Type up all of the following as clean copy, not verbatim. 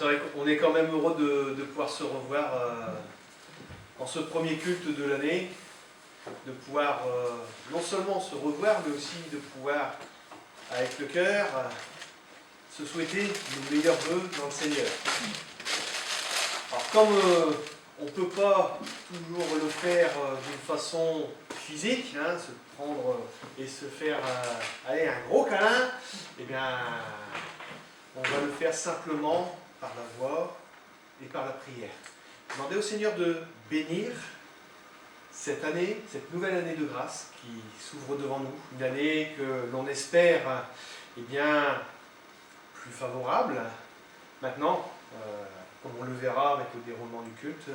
c'est vrai qu'on est quand même heureux de pouvoir se revoir en ce premier culte de l'année, de pouvoir non seulement se revoir, mais aussi de pouvoir, avec le cœur, se souhaiter nos meilleurs vœux dans le Seigneur. Alors comme on ne peut pas toujours le faire d'une façon physique, hein, se prendre et se faire allez, un gros câlin, eh bien, on va le faire simplement par la voix et par la prière. Demandez au Seigneur de bénir cette année, cette nouvelle année de grâce qui s'ouvre devant nous, une année que l'on espère eh bien, plus favorable. Maintenant, comme on le verra avec le déroulement du culte,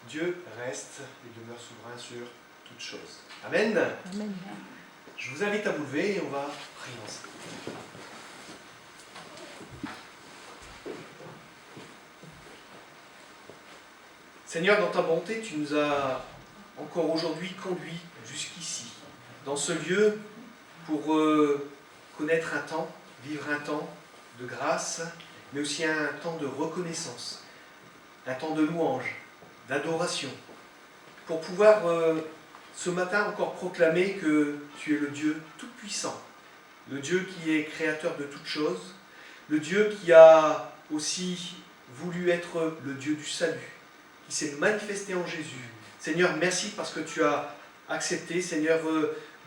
Dieu reste et demeure souverain sur toutes choses. Amen. Amen. Je vous invite à vous lever et on va prier ensemble. Seigneur, dans ta bonté, tu nous as encore aujourd'hui conduits jusqu'ici, dans ce lieu, pour connaître un temps, vivre un temps de grâce, mais aussi un temps de reconnaissance, un temps de louange, d'adoration, pour pouvoir ce matin encore proclamer que tu es le Dieu tout-puissant, le Dieu qui est créateur de toutes choses, le Dieu qui a aussi voulu être le Dieu du salut, qui s'est manifesté en Jésus. Seigneur, merci parce que tu as accepté, Seigneur,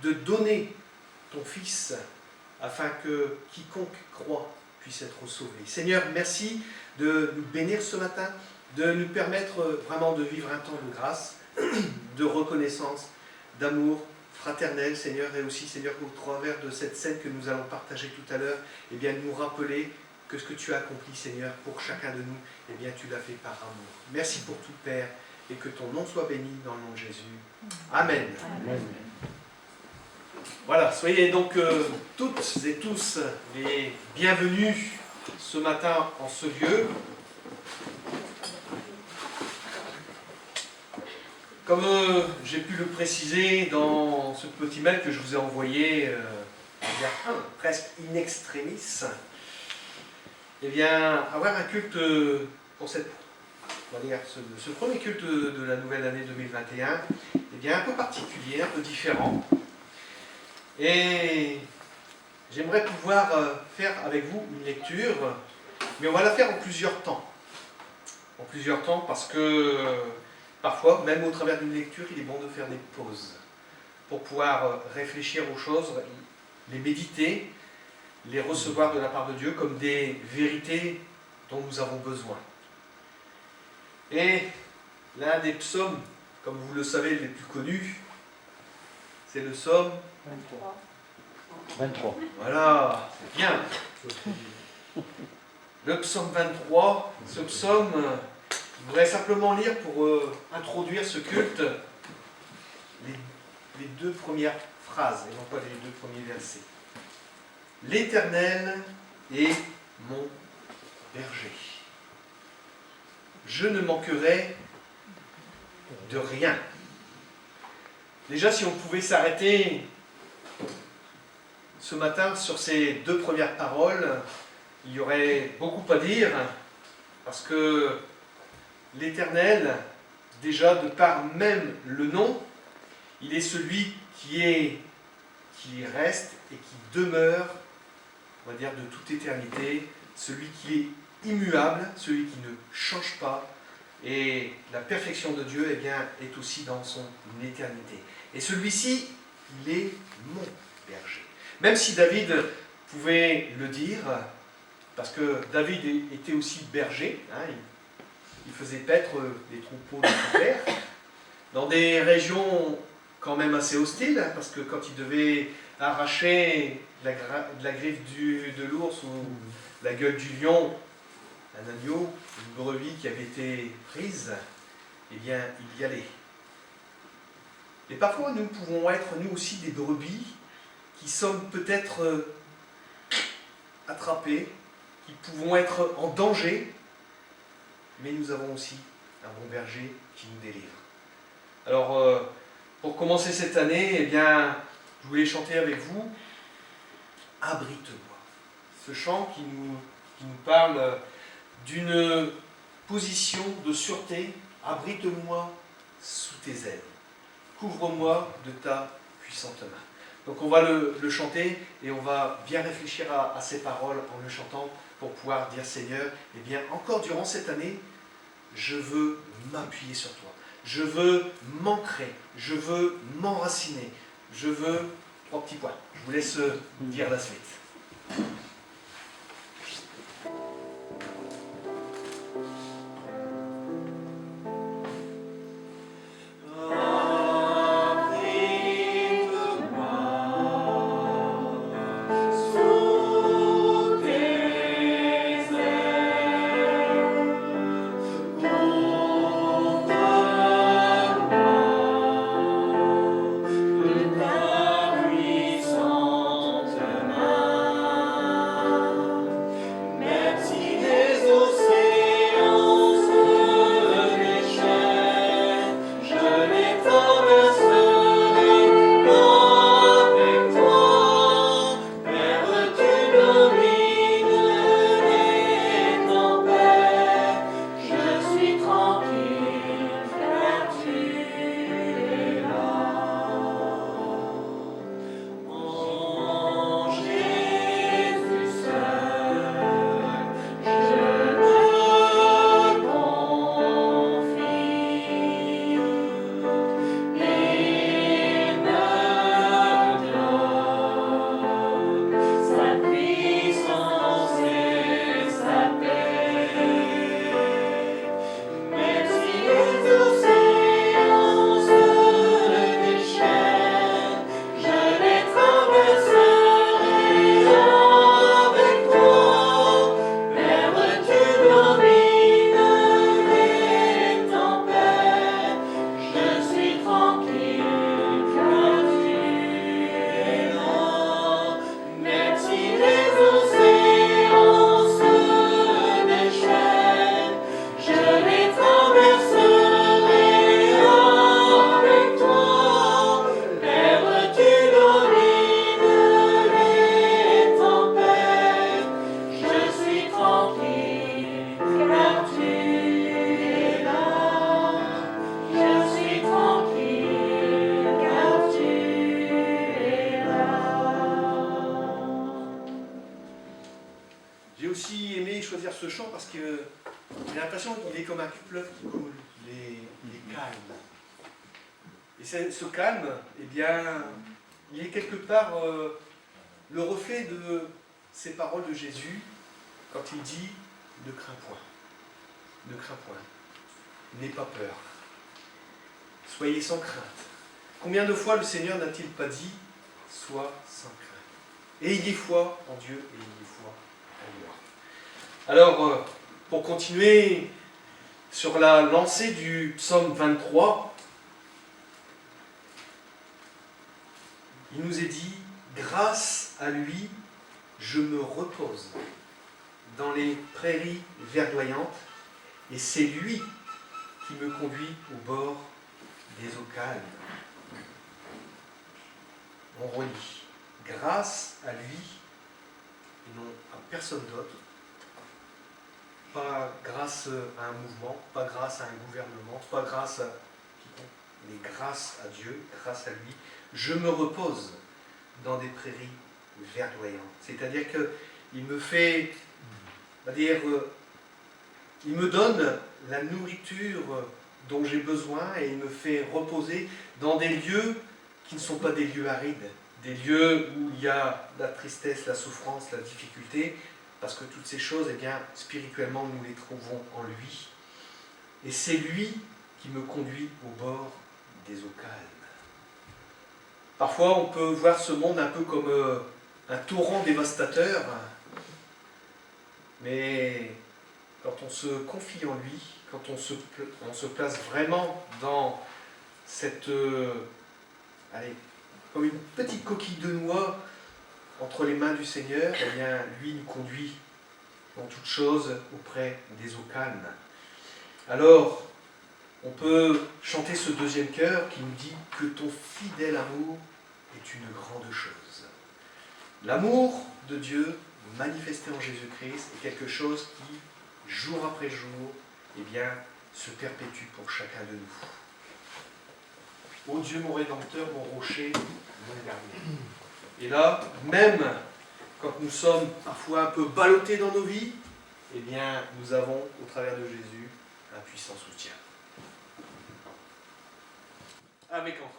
de donner ton Fils afin que quiconque croit puisse être sauvé. Seigneur, merci de nous bénir ce matin, de nous permettre vraiment de vivre un temps de grâce, de reconnaissance, d'amour fraternel, Seigneur, et aussi, Seigneur, au travers de cette scène que nous allons partager tout à l'heure, eh bien, nous rappeler que ce que tu as accompli, Seigneur, pour chacun de nous, eh bien, tu l'as fait par amour. Merci pour tout, Père, et que ton nom soit béni dans le nom de Jésus. Amen. Amen. Voilà, soyez donc toutes et tous les bienvenus ce matin en ce lieu. Comme j'ai pu le préciser dans ce petit mail que je vous ai envoyé il y a presque in extremis, eh bien, avoir un culte pour ce premier culte de la nouvelle année 2021, eh bien, un peu particulier, un peu différent. Et j'aimerais pouvoir faire avec vous une lecture, mais on va la faire en plusieurs temps. En plusieurs temps parce que parfois, même au travers d'une lecture, il est bon de faire des pauses pour pouvoir réfléchir aux choses, les méditer, les recevoir de la part de Dieu comme des vérités dont nous avons besoin. Et l'un des psaumes, comme vous le savez, les plus connus, c'est le psaume 23. Voilà, c'est bien. Le psaume 23, ce psaume, je voudrais simplement lire pour introduire ce culte les deux premières phrases, et non pas les deux premiers versets. L'Éternel est mon berger. Je ne manquerai de rien. Déjà, si on pouvait s'arrêter ce matin sur ces deux premières paroles, il y aurait beaucoup à dire, parce que l'Éternel, déjà de par même le nom, il est celui qui reste et qui demeure, on va dire, de toute éternité, celui qui est immuable, celui qui ne change pas, et la perfection de Dieu eh bien, est aussi dans son éternité. Et celui-ci, il est mon berger. Même si David pouvait le dire, parce que David était aussi berger, hein, il faisait paître les troupeaux de son père, dans des régions quand même assez hostiles, hein, parce que quand il devait arracher la griffe de l'ours ou la gueule du lion, un agneau, une brebis qui avait été prise, eh bien, il y allait. Et parfois, nous pouvons être, nous aussi, des brebis qui sommes peut-être attrapés, qui pouvons être en danger, mais nous avons aussi un bon berger qui nous délivre. Alors, pour commencer cette année, eh bien, je voulais chanter avec vous « Abrite-moi ». Ce chant qui nous parle d'une position de sûreté. Abrite-moi sous tes ailes. Couvre-moi de ta puissante main. Donc on va le chanter et on va bien réfléchir à ces paroles en le chantant pour pouvoir dire Seigneur, eh bien encore durant cette année, je veux m'appuyer sur toi. Je veux m'ancrer. Je veux m'enraciner. Je veux... 3 petits points. Je vous laisse dire la suite. J'ai aussi aimé choisir ce chant parce que j'ai l'impression qu'il est comme un fleuve qui coule, les calmes. Et ce calme, eh bien, il est quelque part le reflet de ces paroles de Jésus quand il dit « Ne crains point, ne crains point, n'aie pas peur, soyez sans crainte ». Combien de fois le Seigneur n'a-t-il pas dit « Sois sans crainte ». Ayez foi en Dieu et ayez foi en moi. Alors, pour continuer sur la lancée du psaume 23, il nous est dit « Grâce à lui, je me repose dans les prairies verdoyantes, et c'est lui qui me conduit au bord des eaux calmes. » On relit. Grâce à lui, et non à personne d'autre, pas grâce à un mouvement, pas grâce à un gouvernement, pas grâce à quiconque, mais grâce à Dieu, grâce à lui, je me repose dans des prairies verdoyantes. C'est-à-dire qu'il me fait, on va dire, il me donne la nourriture dont j'ai besoin et il me fait reposer dans des lieux qui ne sont pas des lieux arides, des lieux où il y a la tristesse, la souffrance, la difficulté, parce que toutes ces choses, eh bien, spirituellement, nous les trouvons en lui. Et c'est lui qui me conduit au bord des eaux calmes. Parfois, on peut voir ce monde un peu comme un torrent dévastateur, mais quand on se confie en lui, quand on se place vraiment dans cette... comme une petite coquille de noix entre les mains du Seigneur, eh bien, lui nous conduit dans toutes choses auprès des eaux calmes. Alors, on peut chanter ce deuxième chœur qui nous dit que ton fidèle amour est une grande chose. L'amour de Dieu manifesté en Jésus-Christ est quelque chose qui jour après jour, eh bien, se perpétue pour chacun de nous. Ô Dieu, mon Rédempteur, mon rocher, mon gardien. Et là, même quand nous sommes parfois un peu ballottés dans nos vies, eh bien, nous avons, au travers de Jésus, un puissant soutien. Avec Andra.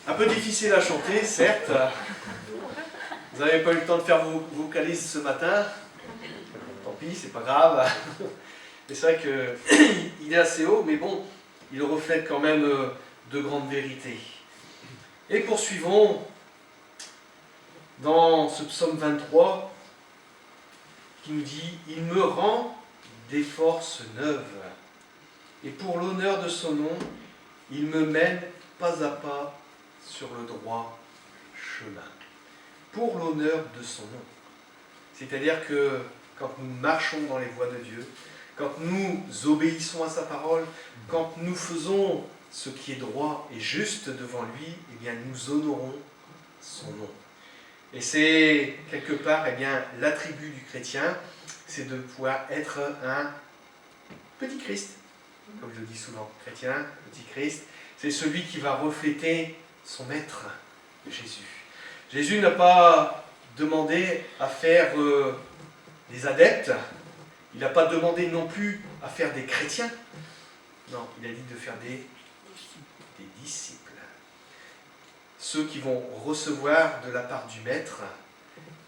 Un peu difficile à chanter, certes. Vous n'avez pas eu le temps de faire vos vocalises ce matin. Tant pis, c'est pas grave. Mais c'est vrai qu'il est assez haut, mais bon, il reflète quand même de grandes vérités. Et poursuivons dans ce psaume 23 qui nous dit « Il me rend des forces neuves, et pour l'honneur de son nom, il me mène pas à pas sur le droit chemin. » Pour l'honneur de son nom. C'est-à-dire que quand nous marchons dans les voies de Dieu, quand nous obéissons à sa parole, quand nous faisons ce qui est droit et juste devant lui, eh bien nous honorons son nom. Et c'est quelque part eh bien, l'attribut du chrétien, c'est de pouvoir être un petit Christ. Comme je le dis souvent, chrétien, petit Christ, c'est celui qui va refléter son maître, Jésus. Jésus n'a pas demandé à faire des adeptes, il n'a pas demandé non plus à faire des chrétiens. Non, il a dit de faire des disciples. Ceux qui vont recevoir de la part du maître,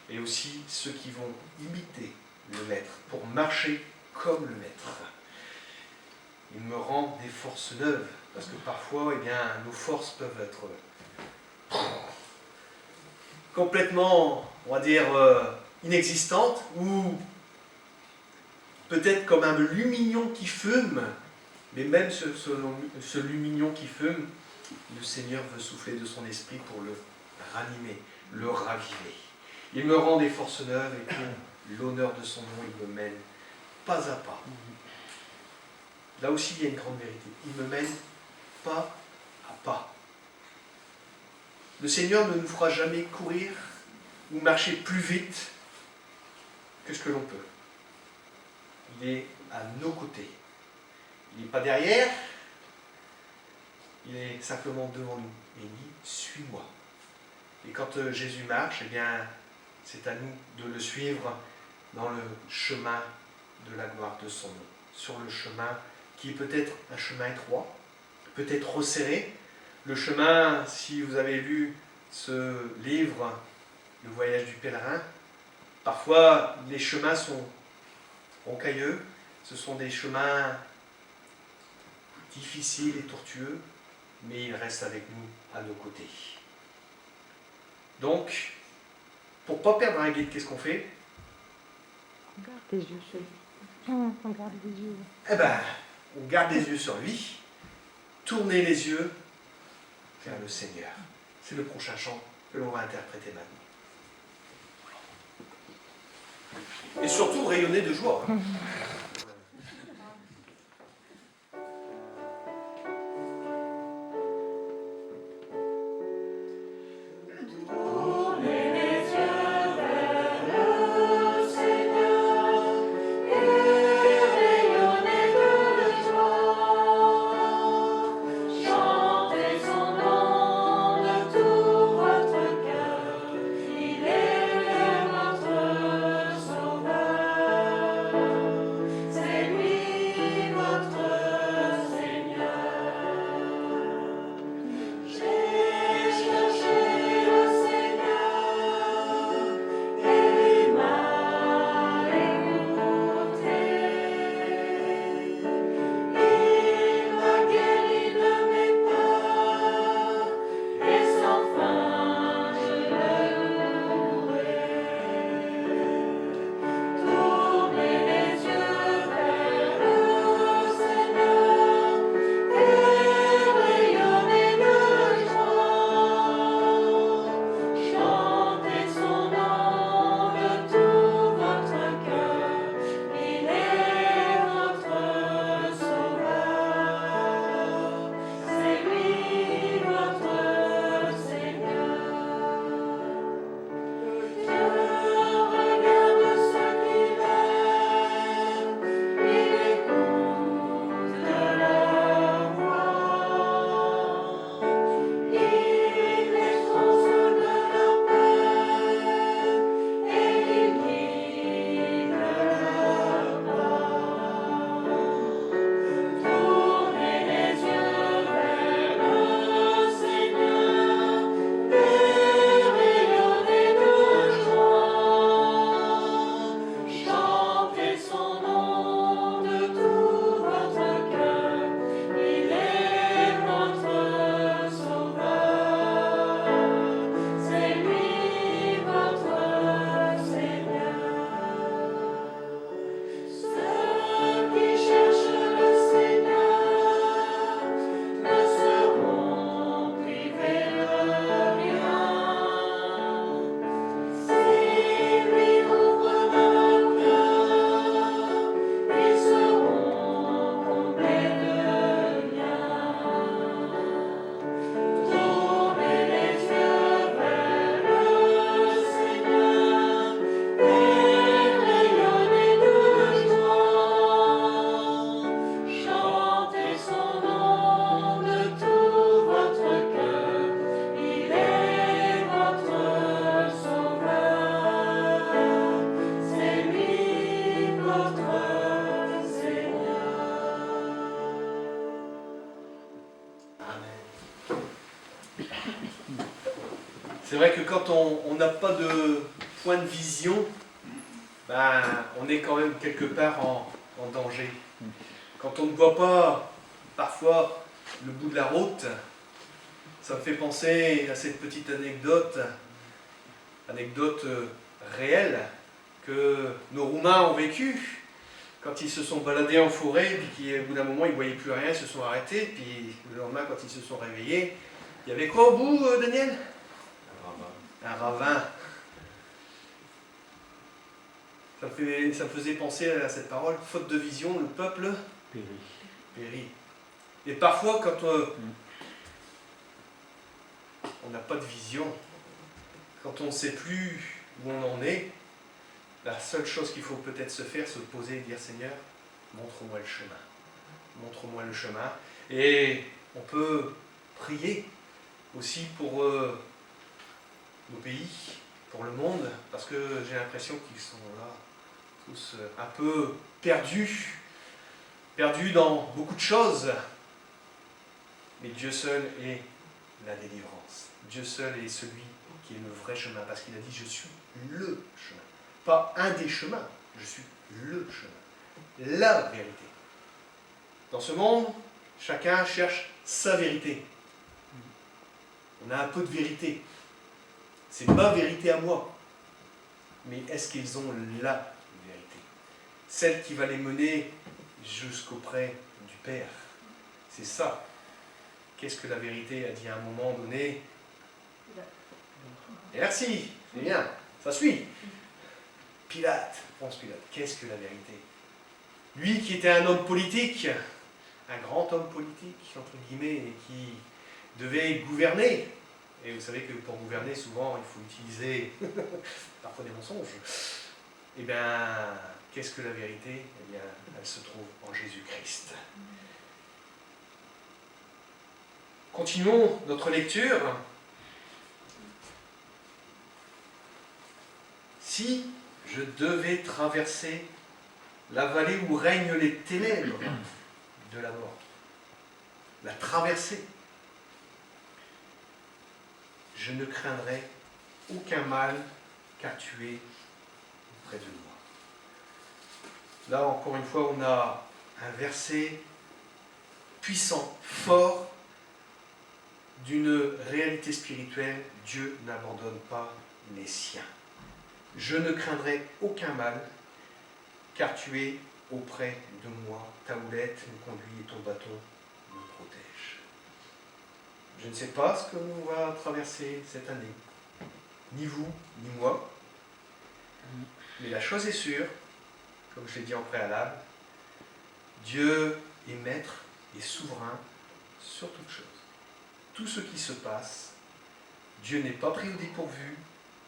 et aussi ceux qui vont imiter le maître, pour marcher comme le maître. Il me rend des forces neuves, parce que parfois, eh bien, nos forces peuvent être complètement, on va dire, inexistantes, ou peut-être comme un lumignon qui fume, mais même ce lumignon qui fume, le Seigneur veut souffler de son esprit pour le ranimer, le raviver. Il me rend des forces neuves et pour l'honneur de son nom, il me mène pas à pas. Là aussi, il y a une grande vérité. Il me mène pas à pas. Le Seigneur ne nous fera jamais courir ou marcher plus vite que ce que l'on peut. Il est à nos côtés. Il n'est pas derrière, il est simplement devant nous. Et il dit, suis-moi. Et quand Jésus marche, eh bien, c'est à nous de le suivre dans le chemin de la gloire de son nom. Sur le chemin qui est peut-être un chemin étroit, peut-être resserré. Le chemin, si vous avez lu ce livre, Le voyage du pèlerin, parfois les chemins sont rocailleux, ce sont des chemins difficiles et tortueux, mais il reste avec nous à nos côtés. Donc, pour ne pas perdre un guide, qu'est-ce qu'on fait? On garde les yeux sur lui. On garde les yeux. Eh bien, on garde les yeux sur lui, tournez les yeux vers le Seigneur. C'est le prochain chant que l'on va interpréter maintenant. Et surtout, rayonner de joie. C'est vrai que quand on n'a pas de point de vision, ben, on est quand même quelque part en danger. Quand on ne voit pas parfois le bout de la route, ça me fait penser à cette petite anecdote réelle que nos Roumains ont vécue. quand ils se sont baladés en forêt, puis qu'au bout d'un moment, ils ne voyaient plus rien, ils se sont arrêtés, puis le lendemain, quand ils se sont réveillés, il y avait quoi au bout, Daniel? Un ravin. Ça me faisait penser à cette parole, faute de vision, le peuple périt. Et parfois, quand on n'a pas de vision, quand on ne sait plus où on en est, la seule chose qu'il faut peut-être se faire, c'est se poser et dire Seigneur, montre-moi le chemin. Montre-moi le chemin. Et on peut prier aussi pour nos pays, pour le monde, parce que j'ai l'impression qu'ils sont là, tous un peu perdus dans beaucoup de choses. Mais Dieu seul est la délivrance. Dieu seul est celui qui est le vrai chemin, parce qu'il a dit, je suis le chemin. Pas un des chemins, je suis le chemin. La vérité. Dans ce monde, chacun cherche sa vérité. On a un peu de vérité. C'est ma vérité à moi. Mais est-ce qu'ils ont la vérité? Celle qui va les mener jusqu'auprès du Père. C'est ça. Qu'est-ce que la vérité a dit à un moment donné? Merci, c'est bien, ça suit. Pilate, Ponce Pilate, qu'est-ce que la vérité? Lui qui était un homme politique, un grand homme politique, entre guillemets, et qui devait gouverner. Et vous savez que pour gouverner, souvent, il faut utiliser parfois des mensonges. Eh bien, qu'est-ce que la vérité? Eh bien, elle se trouve en Jésus-Christ. Continuons notre lecture. Si je devais traverser la vallée où règnent les ténèbres de la mort, la traverser, je ne craindrai aucun mal, car tu es près de moi. Là, encore une fois, on a un verset puissant, fort, d'une réalité spirituelle. Dieu n'abandonne pas les siens. Je ne craindrai aucun mal, car tu es auprès de moi. Ta houlette me conduit et ton bâton me protège. Je ne sais pas ce que l'on va traverser cette année, ni vous, ni moi, mais la chose est sûre, comme je l'ai dit en préalable, Dieu est maître et souverain sur toute chose. Tout ce qui se passe, Dieu n'est pas pris au dépourvu,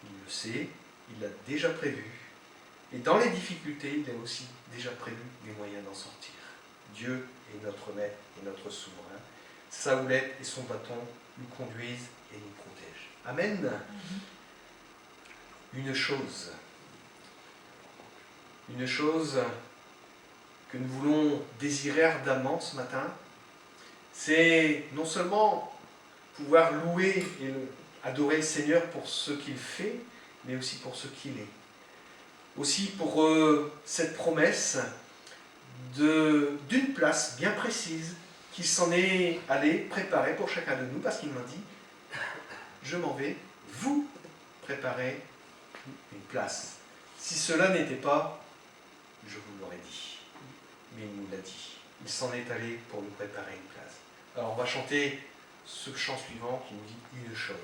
il le sait, il l'a déjà prévu, et dans les difficultés, il a aussi déjà prévu les moyens d'en sortir. Dieu est notre maître et notre souverain. Sa houlette et son bâton nous conduisent et nous protègent. Amen. Une chose que nous voulons désirer ardemment ce matin, c'est non seulement pouvoir louer et adorer le Seigneur pour ce qu'il fait, mais aussi pour ce qu'il est. Aussi pour cette promesse d'une place bien précise qu'il s'en est allé préparer pour chacun de nous, parce qu'il m'a dit, je m'en vais vous préparer une place. Si cela n'était pas, je vous l'aurais dit. Mais il nous l'a dit. Il s'en est allé pour nous préparer une place. Alors on va chanter ce chant suivant qui nous dit une chose.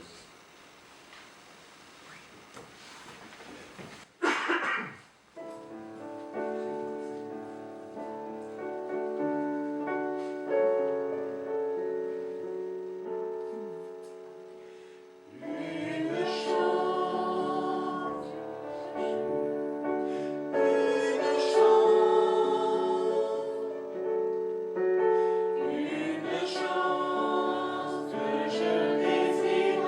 Je désire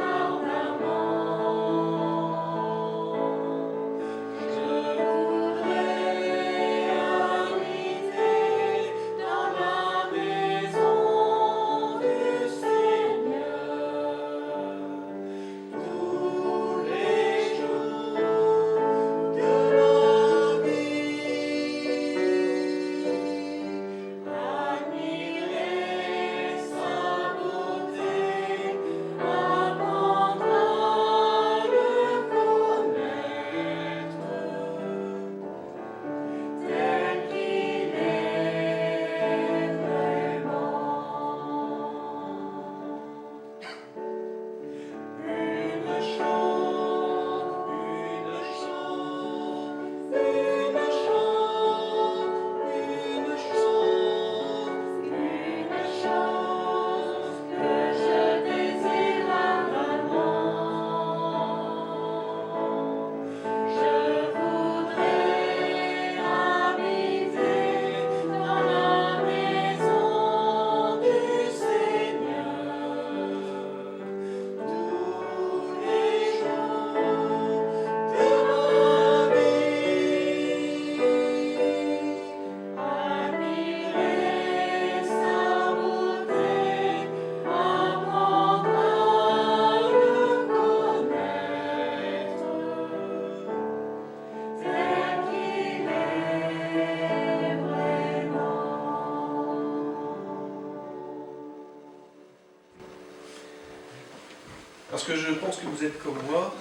Parce que je pense que vous êtes comme moi,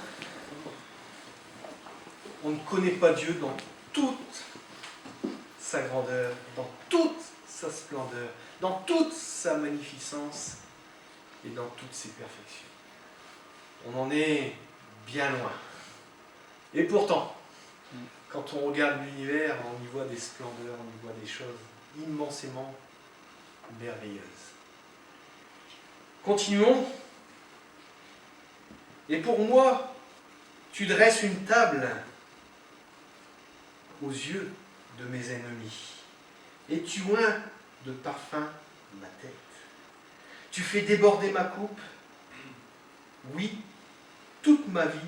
on ne connaît pas Dieu dans toute sa grandeur, dans toute sa splendeur, dans toute sa magnificence et dans toutes ses perfections. On en est bien loin. Et pourtant, quand on regarde l'univers, on y voit des splendeurs, on y voit des choses immensément merveilleuses. Continuons. Et pour moi, tu dresses une table aux yeux de mes ennemis, et tu oins de parfum ma tête. Tu fais déborder ma coupe. Oui, toute ma vie,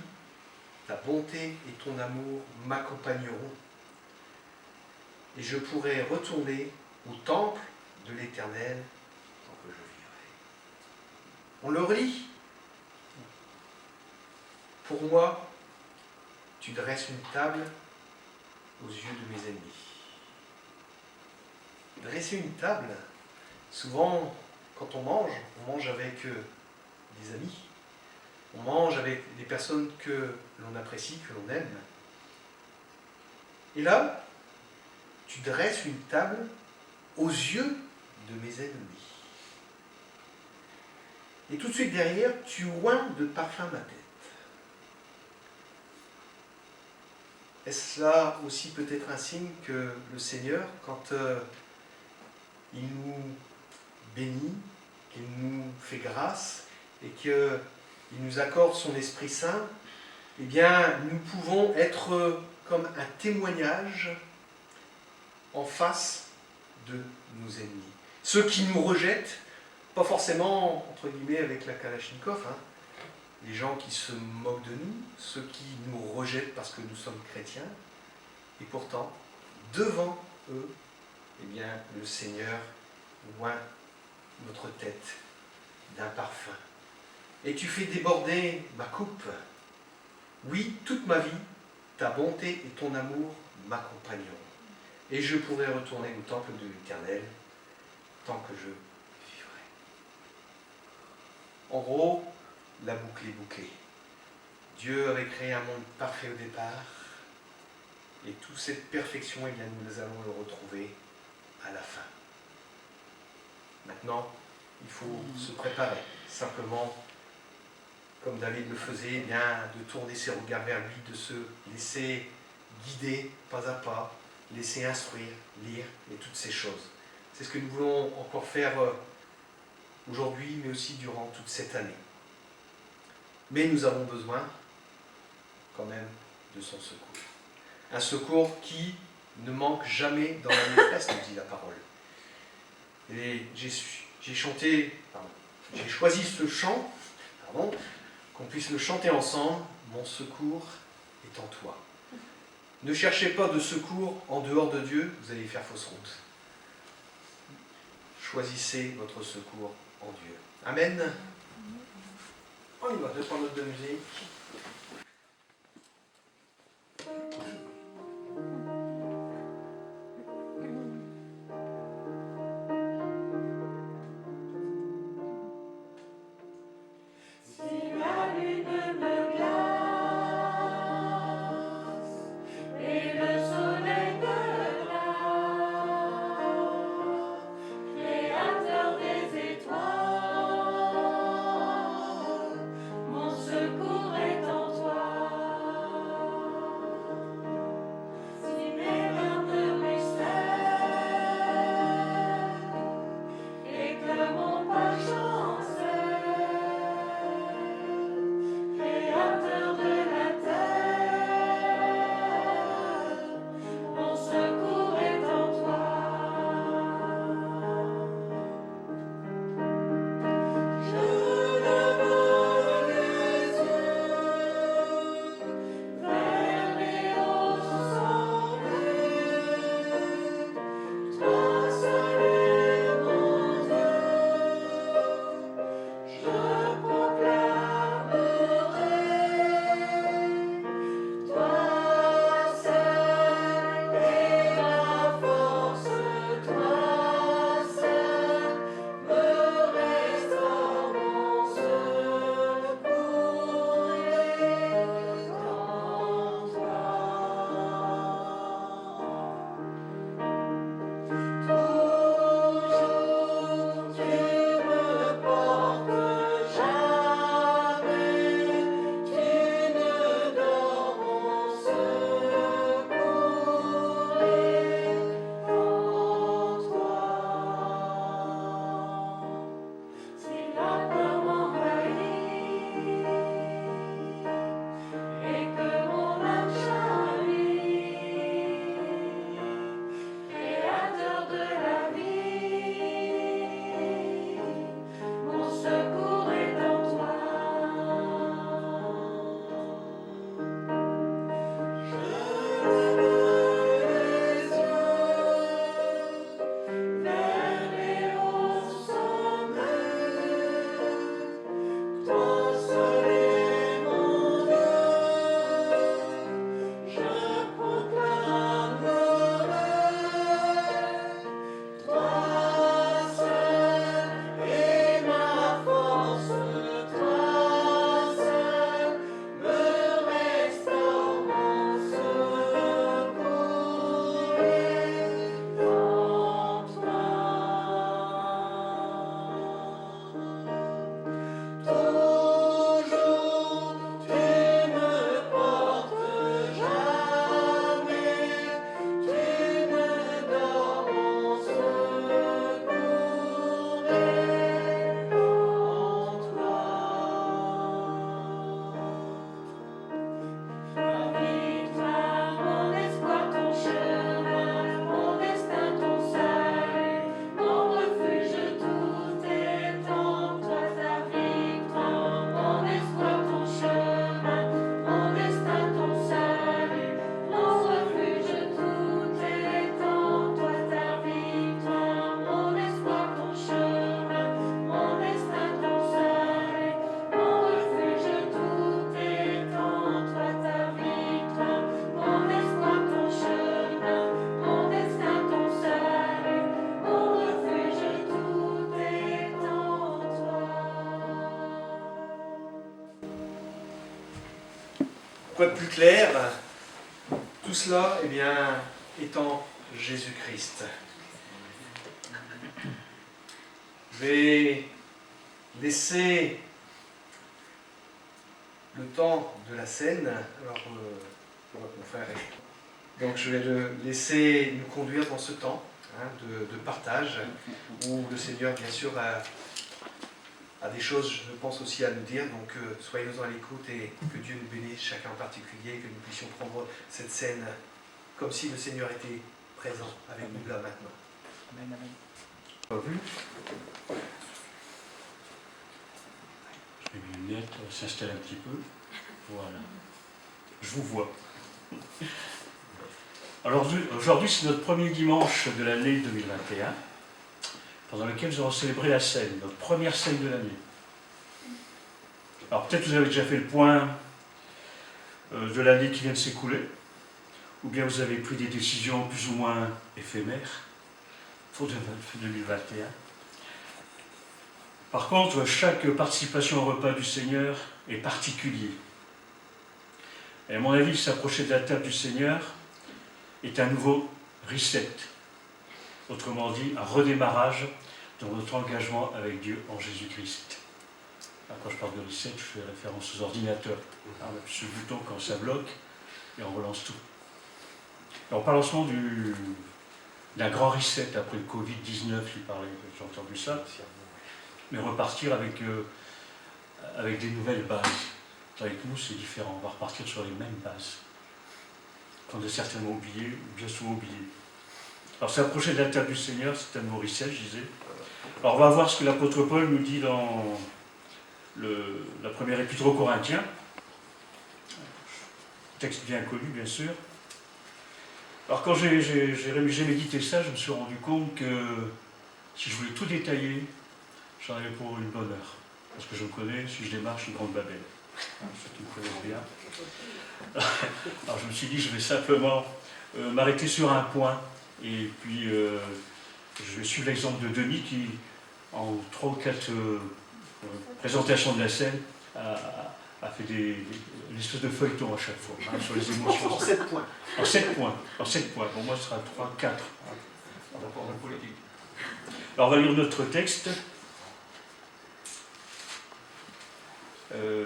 ta bonté et ton amour m'accompagneront, et je pourrai retourner au temple de l'Éternel tant que je vivrai. On le relit. Pour moi, tu dresses une table aux yeux de mes ennemis. Dresser une table, souvent, quand on mange avec des amis, on mange avec des personnes que l'on apprécie, que l'on aime. Et là, tu dresses une table aux yeux de mes ennemis. Et tout de suite derrière, tu oins de parfum ma tête. Est-ce là aussi peut-être un signe que le Seigneur, quand il nous bénit, qu'il nous fait grâce et qu'il nous accorde son Esprit Saint, eh bien, nous pouvons être comme un témoignage en face de nos ennemis. Ceux qui nous rejettent, pas forcément, entre guillemets, avec la Kalachnikov, les gens qui se moquent de nous, ceux qui nous rejettent parce que nous sommes chrétiens, et pourtant, devant eux, eh bien, le Seigneur oint notre tête d'un parfum. Et tu fais déborder ma coupe. Oui, toute ma vie, ta bonté et ton amour m'accompagneront. Et je pourrai retourner au temple de l'Éternel tant que je vivrai. En gros, la boucle est bouclée. Dieu avait créé un monde parfait au départ, et toute cette perfection, eh bien, nous allons le retrouver à la fin. Maintenant, il faut se préparer, simplement, comme David le faisait, eh bien, de tourner ses regards vers lui, de se laisser guider pas à pas, laisser instruire, lire, et toutes ces choses. C'est ce que nous voulons encore faire aujourd'hui, mais aussi durant toute cette année. Mais nous avons besoin, quand même, de son secours. Un secours qui ne manque jamais dans la maîtresse, nous dit la parole. Et j'ai choisi ce chant, qu'on puisse le chanter ensemble. Mon secours est en toi. Ne cherchez pas de secours en dehors de Dieu, vous allez faire fausse route. Choisissez votre secours en Dieu. Amen. On y va, je prends notre de musique. Quoi de plus clair? Tout cela, eh bien, étant Jésus-Christ. Je vais laisser le temps de la scène. Alors, mon frère donc je vais le laisser nous conduire dans ce temps de partage, où le Seigneur, bien sûr, a des choses, je pense, aussi à nous dire. Donc, soyez-nous à l'écoute et que Dieu nous bénisse, chacun en particulier, que nous puissions prendre cette scène comme si le Seigneur était présent avec nous là maintenant. Amen, amen. Pas vu. Je mets mes lunettes, on va s'installer un petit peu. Voilà. Je vous vois. Alors aujourd'hui, c'est notre premier dimanche de l'année 2021, pendant lequel nous allons célébrer la scène, notre première scène de l'année. Alors peut-être vous avez déjà fait le point de l'année qui vient de s'écouler, ou bien vous avez pris des décisions plus ou moins éphémères pour 2021. Par contre, chaque participation au repas du Seigneur est particulier. Et à mon avis, s'approcher de la table du Seigneur est un nouveau reset. Autrement dit, un redémarrage dans notre engagement avec Dieu en Jésus-Christ. Quand je parle de reset, je fais référence aux ordinateurs. On appuie sur le bouton quand ça bloque et on relance tout. Et on parle en ce moment d'un grand reset après le Covid-19, j'ai entendu ça. Mais repartir avec des nouvelles bases. Avec nous, c'est différent. On va repartir sur les mêmes bases qu'on a certainement oubliées, ou bien souvent oubliées. Alors, s'approcher de la table du Seigneur, c'est un nouveau reset, je disais. Alors, on va voir ce que l'apôtre Paul nous dit dans la première épître aux Corinthiens. Texte bien connu, bien sûr. Alors, quand j'ai médité ça, je me suis rendu compte que si je voulais tout détailler, j'en avais pour une bonne heure. Parce que je me connais, si je démarre, je suis une grande babelle. Ceux qui me connaissent bien. Alors je me suis dit, je vais simplement m'arrêter sur un point. Et puis, je vais suivre l'exemple de Denis qui, en 3 ou 4 présentations de la scène, a fait une espèce de feuilleton à chaque fois, sur les émotions. En 7 points. En 7 points. En 7 points. Pour moi, ce sera 3, 4. En rapport à la politique. Alors, on va lire notre texte.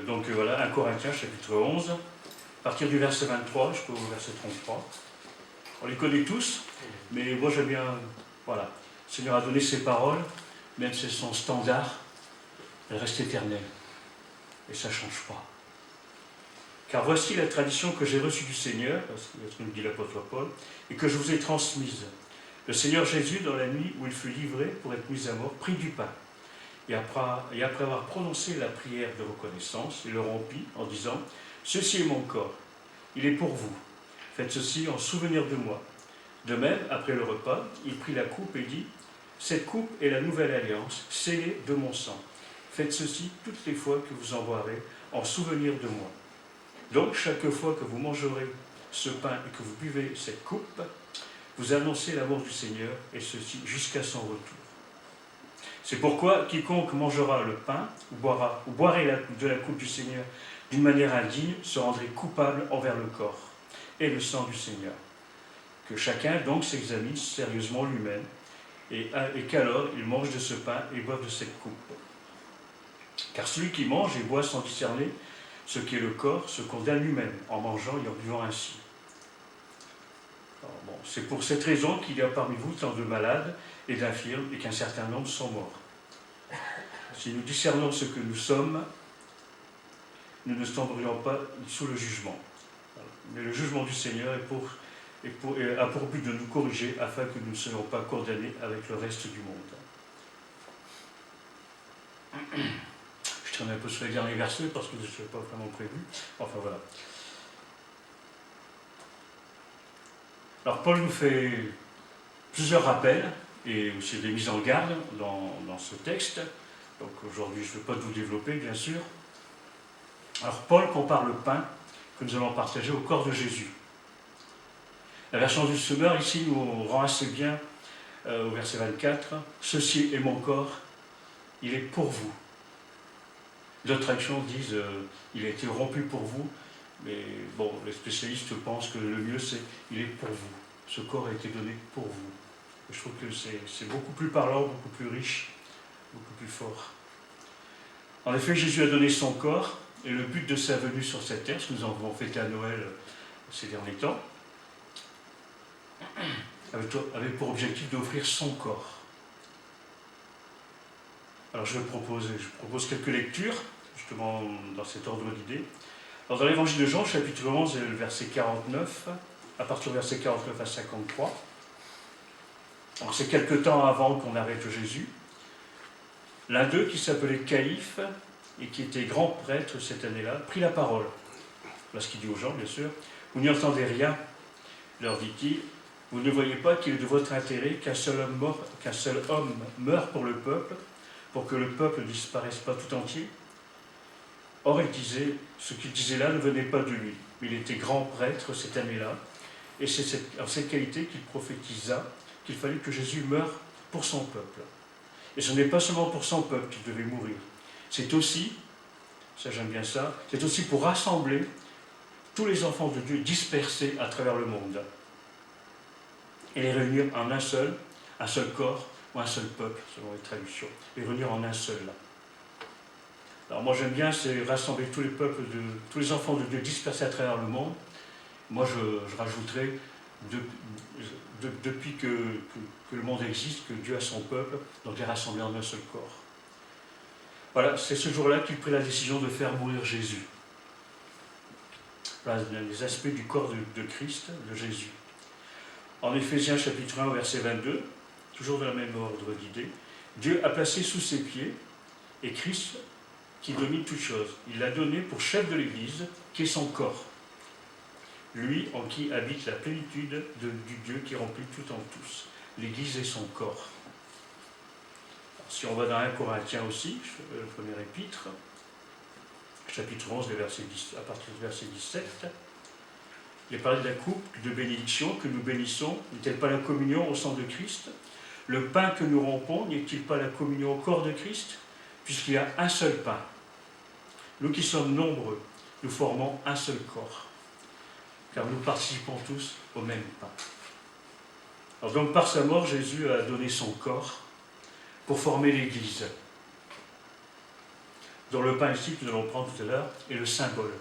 Donc voilà, 1 Corinthiens, chapitre 11, à partir du verset 23 jusqu'au verset 33. On les connaît tous, mais moi j'aime bien, voilà. Le Seigneur a donné ses paroles, même si elles sont standards, elles restent éternelles. Et ça ne change pas. Car voici la tradition que j'ai reçue du Seigneur, parce que ce que nous dit l'apôtre Paul, et que je vous ai transmise. Le Seigneur Jésus, dans la nuit où il fut livré pour être mis à mort, prit du pain. Et après avoir prononcé la prière de reconnaissance, il le rompit en disant « Ceci est mon corps, il est pour vous. Faites ceci en souvenir de moi. » De même, après le repas, il prit la coupe et dit « Cette coupe est la nouvelle alliance, scellée de mon sang. Faites ceci toutes les fois que vous en boirez en souvenir de moi. Donc, chaque fois que vous mangerez ce pain et que vous buvez cette coupe, vous annoncez l'amour du Seigneur, et ceci jusqu'à son retour. C'est pourquoi quiconque mangera le pain ou boirait de la coupe du Seigneur d'une manière indigne se rendrait coupable envers le corps et le sang du Seigneur. Que chacun donc s'examine sérieusement lui-même et qu'alors il mange de ce pain et boive de cette coupe. Car celui qui mange et boit sans discerner ce qu'est le corps se condamne lui-même en mangeant et en buvant ainsi. Bon, c'est pour cette raison qu'il y a parmi vous tant de malades et d'infirmes, et qu'un certain nombre sont morts. Si nous discernons ce que nous sommes, nous ne tomberions pas sous le jugement. Mais le jugement du Seigneur a pour but de nous corriger, afin que nous ne soyons pas condamnés avec le reste du monde. Je traîne un peu sur les derniers versets, parce que je ne suis pas vraiment prévu. Enfin voilà. Alors Paul nous fait plusieurs rappels, et aussi des mises en garde dans ce texte. Donc aujourd'hui, je ne vais pas tout développer, bien sûr. Alors Paul compare le pain que nous allons partager au corps de Jésus. La version du Semeur, ici, nous rend assez bien, au verset 24, « Ceci est mon corps, il est pour vous. » D'autres traductions disent « Il a été rompu pour vous », Mais bon, les spécialistes pensent que le mieux, il est pour vous. Ce corps a été donné pour vous. Je trouve que c'est beaucoup plus parlant, beaucoup plus riche, beaucoup plus fort. En effet, Jésus a donné son corps, et le but de sa venue sur cette terre, ce que nous avons fêté à Noël ces derniers temps, avait pour objectif d'offrir son corps. Alors je propose quelques lectures, justement dans cet ordre d'idées. Alors dans l'évangile de Jean, chapitre 11, le verset 49, à partir du verset 49 à 53, alors c'est quelque temps avant qu'on arrête Jésus, l'un d'eux, qui s'appelait Caïphe, et qui était grand prêtre cette année-là, prit la parole. Voilà ce qu'il dit aux gens, bien sûr. Vous n'y entendez rien, leur dit-il. Vous ne voyez pas qu'il est de votre intérêt qu'un seul homme meure pour le peuple, pour que le peuple ne disparaisse pas tout entier? Or, ce qu'il disait là ne venait pas de lui. Il était grand prêtre cette année-là, et c'est en cette qualité qu'il prophétisa qu'il fallait que Jésus meure pour son peuple. Et ce n'est pas seulement pour son peuple qu'il devait mourir. C'est aussi, ça j'aime bien ça, c'est aussi pour rassembler tous les enfants de Dieu dispersés à travers le monde et les réunir en un seul corps ou un seul peuple, selon les traductions, les réunir en un seul. Alors moi j'aime bien, c'est rassembler tous les enfants de Dieu dispersés à travers le monde. Moi je rajouterais, depuis que le monde existe, que Dieu a son peuple, donc les rassembler en un seul corps. Voilà, c'est ce jour-là qu'il prit la décision de faire mourir Jésus. Voilà les aspects du corps de Christ, de Jésus. En Éphésiens chapitre 1, verset 22, toujours dans le même ordre d'idées, Dieu a placé sous ses pieds, et Christ qui domine toutes choses. Il l'a donné pour chef de l'Église, qui est son corps. Lui en qui habite la plénitude du Dieu qui remplit tout en tous. L'Église est son corps. Alors, si on va dans 1 Corinthiens aussi, le premier épître, chapitre 11, à partir du verset 17, il est parlé de la coupe de bénédiction que nous bénissons. N'est-elle pas la communion au sang de Christ? Le pain que nous rompons, n'est-il pas la communion au corps de Christ? Puisqu'il y a un seul pain. Nous qui sommes nombreux, nous formons un seul corps, car nous participons tous au même pain. Alors donc par sa mort, Jésus a donné son corps pour former l'Église, dont le pain ici que nous allons prendre tout à l'heure est le symbole.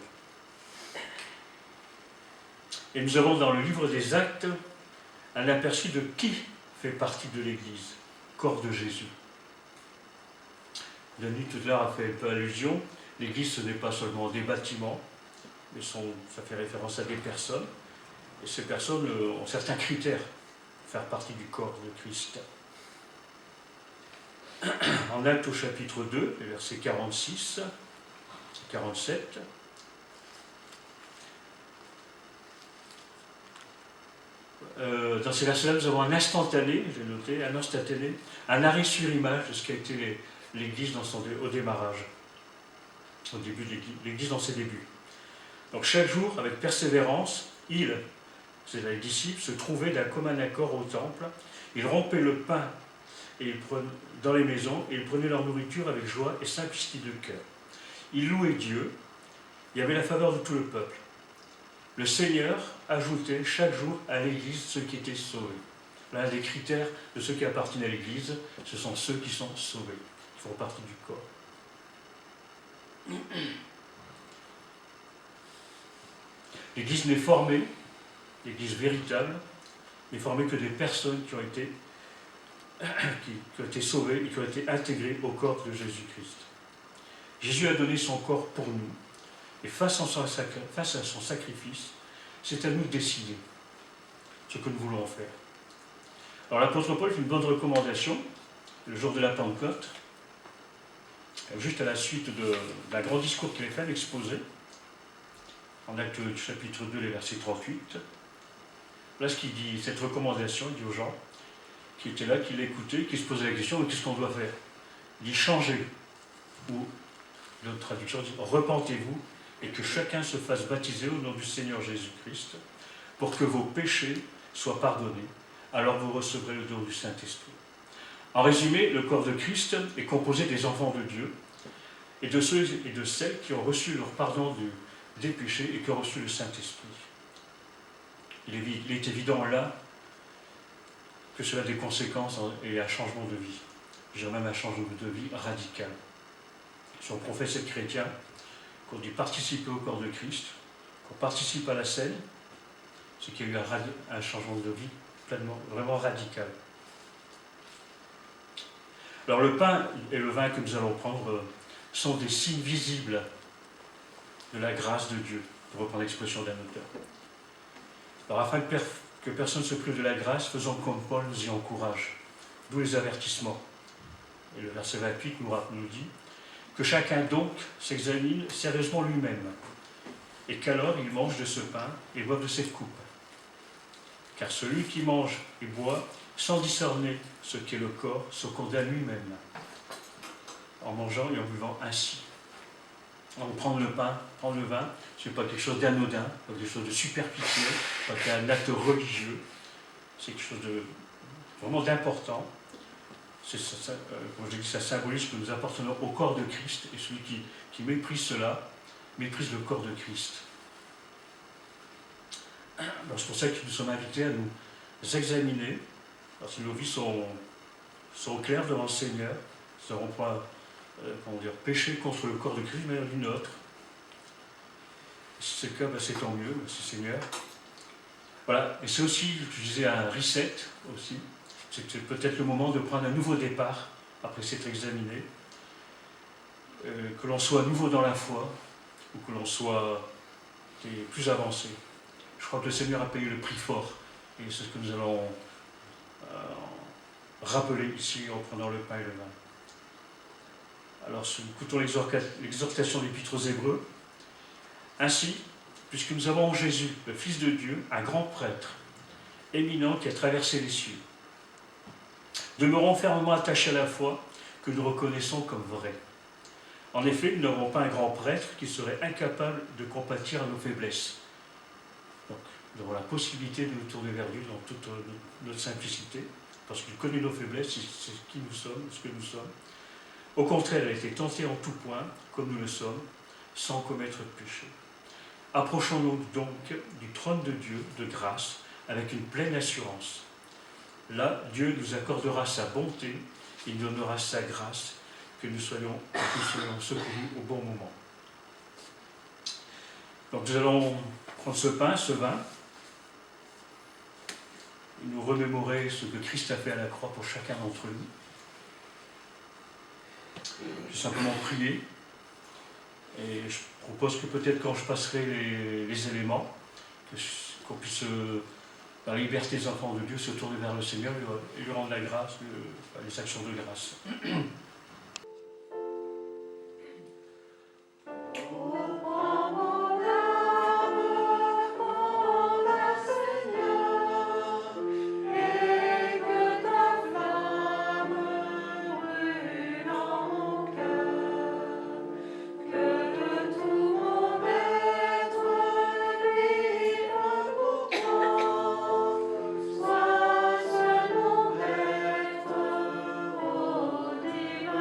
Et nous avons dans le livre des Actes un aperçu de qui fait partie de l'Église, corps de Jésus. Denis tout à l'heure a fait un peu allusion, l'Église ce n'est pas seulement des bâtiments, mais ça fait référence à des personnes, et ces personnes ont certains critères pour faire partie du corps de Christ. En Actes au chapitre 2, les versets 46 et 47, dans ces versets-là, nous avons un instantané, j'ai noté, un arrêt sur image de ce qu'a été l'Église au démarrage, au début de l'Église dans ses débuts. Donc chaque jour, avec persévérance, c'est les disciples, se trouvaient d'un commun accord au temple. Ils rompaient le pain dans les maisons et ils prenaient leur nourriture avec joie et simplicité de cœur. Ils louaient Dieu. Il y avait la faveur de tout le peuple. Le Seigneur ajoutait chaque jour à l'Église ceux qui étaient sauvés. L'un des critères de ceux qui appartiennent à l'Église, ce sont ceux qui sont sauvés, qui font partie du corps. L'Église n'est formée, l'Église véritable, n'est formée que des personnes qui ont été sauvées et qui ont été intégrées au corps de Jésus-Christ. Jésus a donné son corps pour nous, et face à son sacrifice, c'est à nous de décider ce que nous voulons en faire. Alors l'apôtre Paul fait une bonne recommandation, le jour de la Pentecôte, juste à la suite d'un grand discours qu'il a fait, l'exposé, en Actes chapitre 2, les versets 38. Voilà ce qu'il dit, cette recommandation, il dit aux gens qui étaient là, qui l'écoutaient, qui se posaient la question, qu'est-ce qu'on doit faire? Il dit changez, ou d'autres traductions disent repentez-vous, et que chacun se fasse baptiser au nom du Seigneur Jésus-Christ, pour que vos péchés soient pardonnés, alors vous recevrez le don du Saint-Esprit. En résumé, le corps de Christ est composé des enfants de Dieu, et de ceux et de celles qui ont reçu leur pardon des péchés et qui ont reçu le Saint-Esprit. Il est évident là que cela a des conséquences et un changement de vie. Je dirais même un changement de vie radical. Si on professe être chrétien, qu'on dit participer au corps de Christ, qu'on participe à la scène, c'est qu'il y a eu un changement de vie pleinement, vraiment radical. Alors le pain et le vin que nous allons prendre sont des signes visibles de la grâce de Dieu, pour reprendre l'expression d'un auteur. Alors afin que personne ne se prive de la grâce, faisons comme Paul nous y encourage, d'où les avertissements. Et le verset 28 nous dit que chacun donc s'examine sérieusement lui-même, et qu'alors il mange de ce pain et boive de cette coupe. Car celui qui mange et boit sans discerner ce qu'est le corps se condamne lui-même, en mangeant et en buvant ainsi. Donc prendre le pain, prendre le vin, ce n'est pas quelque chose d'anodin, pas quelque chose de superficiel, pas un acte religieux, c'est quelque chose de vraiment d'important. Comme je dis, ça symbolise que nous appartenons au corps de Christ, et celui qui méprise cela, méprise le corps de Christ. Alors c'est pour ça que nous sommes invités à nous examiner, parce que nos vies sont claires devant le Seigneur, nous n'aurons pas péché contre le corps de Christ, mais d'une autre. Si c'est le cas, c'est tant mieux, merci Seigneur. Voilà, et c'est aussi, je disais, un reset aussi. C'est peut-être le moment de prendre un nouveau départ après s'être examiné, que l'on soit nouveau dans la foi ou que l'on soit plus avancé. Je crois que le Seigneur a payé le prix fort et c'est ce que nous allons rappeler ici en prenant le pain et le vin. Alors, écoutons l'exhortation de l'Épître aux Hébreux. Ainsi, puisque nous avons en Jésus, le Fils de Dieu, un grand prêtre, éminent qui a traversé les cieux, demeurons fermement attachés à la foi que nous reconnaissons comme vraie. En effet, nous n'avons pas un grand prêtre qui serait incapable de compatir à nos faiblesses. Donc, nous avons la possibilité de nous tourner vers Dieu dans toute notre simplicité, parce qu'il connaît nos faiblesses, c'est qui nous sommes, ce que nous sommes. Au contraire, il a été tenté en tout point, comme nous le sommes, sans commettre de péché. Approchons-nous donc du trône de Dieu, de grâce, avec une pleine assurance. Là, Dieu nous accordera sa bonté, il nous donnera sa grâce, que nous soyons secourus au bon moment. Donc nous allons prendre ce pain, ce vin, et nous remémorer ce que Christ a fait à la croix pour chacun d'entre nous. Je vais simplement prier, et je propose que peut-être quand je passerai les éléments, qu'on puisse, dans la liberté des enfants de Dieu, se tourner vers le Seigneur et lui rendre la grâce, les actions de grâce. Sois ce nom maître au-delà.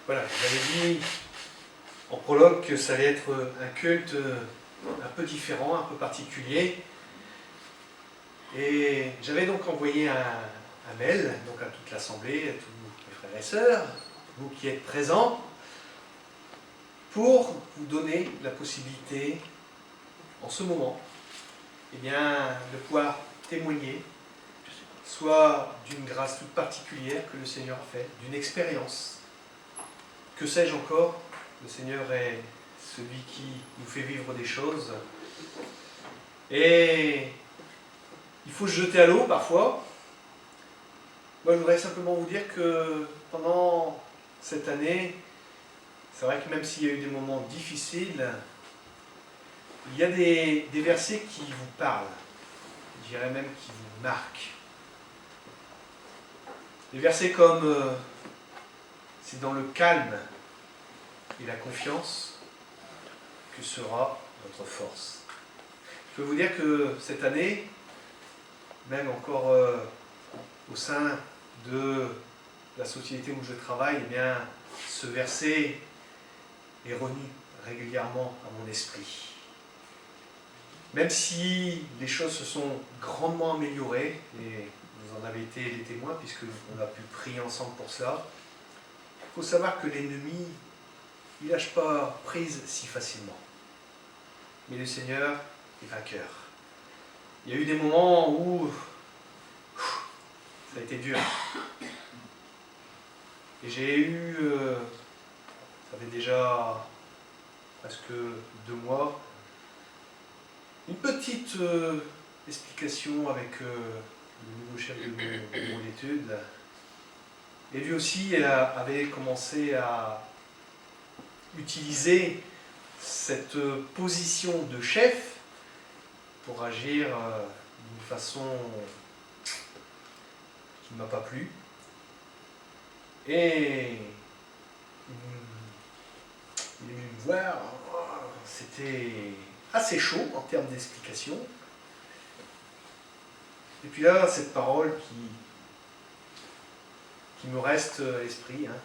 Voilà, j'avais dit en prologue que ça allait être un culte un peu différent, un peu particulier. Et j'avais donc envoyé un mail donc à toute l'Assemblée, à tous mes frères et sœurs, vous qui êtes présents, pour vous donner la possibilité, en ce moment, eh bien, de pouvoir témoigner, soit d'une grâce toute particulière que le Seigneur a faite, d'une expérience. Que sais-je encore? Le Seigneur est celui qui nous fait vivre des choses. Et il faut se jeter à l'eau parfois. Moi, je voudrais simplement vous dire que pendant cette année, c'est vrai que même s'il y a eu des moments difficiles, il y a des versets qui vous parlent, je dirais même qui vous marquent. Des versets comme c'est dans le calme et la confiance que sera votre force. Je peux vous dire que cette année, même encore au sein de la société où je travaille, eh bien, ce verset est revenu régulièrement à mon esprit. Même si les choses se sont grandement améliorées, et vous en avez été les témoins puisqu'on a pu prier ensemble pour cela, il faut savoir que l'ennemi, il ne lâche pas prise si facilement. Mais le Seigneur est vainqueur. Il y a eu des moments où ça a été dur. Et j'ai eu, ça fait déjà presque 2 mois, une petite explication avec le nouveau chef de mon bureau d'études. Et lui aussi avait commencé à utiliser cette position de chef pour agir d'une façon qui ne m'a pas plu. Et il est venu me voir, c'était assez chaud en termes d'explication. Et puis là, cette parole qui me reste à l'esprit, hein,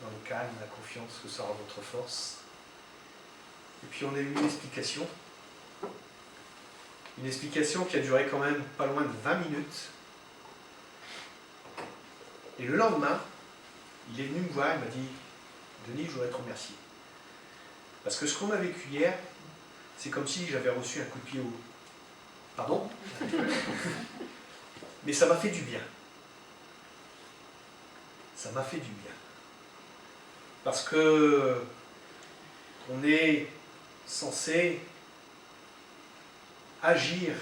dans le calme, la confiance que sera votre force. Et puis on a eu une explication qui a duré quand même pas loin de 20 minutes. Et le lendemain, il est venu me voir, il m'a dit « Denis, je voudrais te remercier. Parce que ce qu'on a vécu hier, c'est comme si j'avais reçu un coup de pied au... » Pardon? Mais ça m'a fait du bien. Ça m'a fait du bien. Parce que on est censé agir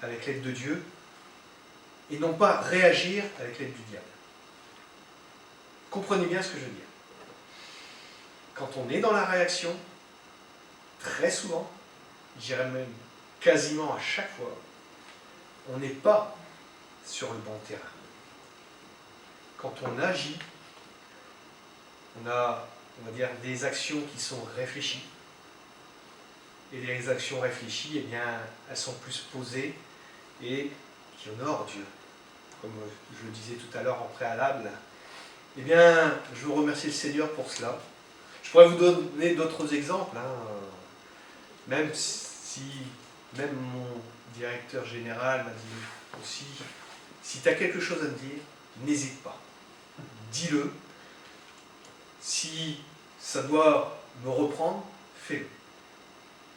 avec l'aide de Dieu et non pas réagir avec l'aide du diable. Comprenez bien ce que je veux dire. Quand on est dans la réaction, très souvent, je dirais même quasiment à chaque fois, on n'est pas sur le bon terrain. Quand on agit, on a, on va dire, des actions qui sont réfléchies. Et les actions réfléchies, eh bien, elles sont plus posées et qui honorent Dieu. Comme je le disais tout à l'heure en préalable, eh bien, je vous remercie le Seigneur pour cela. Je pourrais vous donner d'autres exemples, hein, même mon directeur général m'a dit aussi, si tu as quelque chose à me dire, n'hésite pas. Dis-le. Si ça doit me reprendre, fais-le.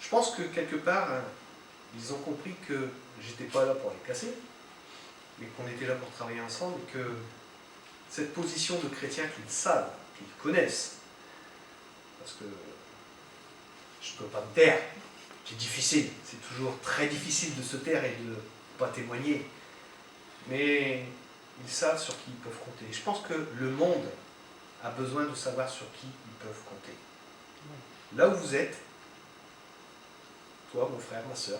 Je pense que quelque part, hein, ils ont compris que j'étais pas là pour les casser, mais qu'on était là pour travailler ensemble et que cette position de chrétien qu'ils savent, qu'ils connaissent, parce que je ne peux pas me taire, c'est difficile, c'est toujours très difficile de se taire et de ne pas témoigner, mais ils savent sur qui ils peuvent compter. Je pense que le monde a besoin de savoir sur qui ils peuvent compter. Là où vous êtes, toi, mon frère, ma soeur,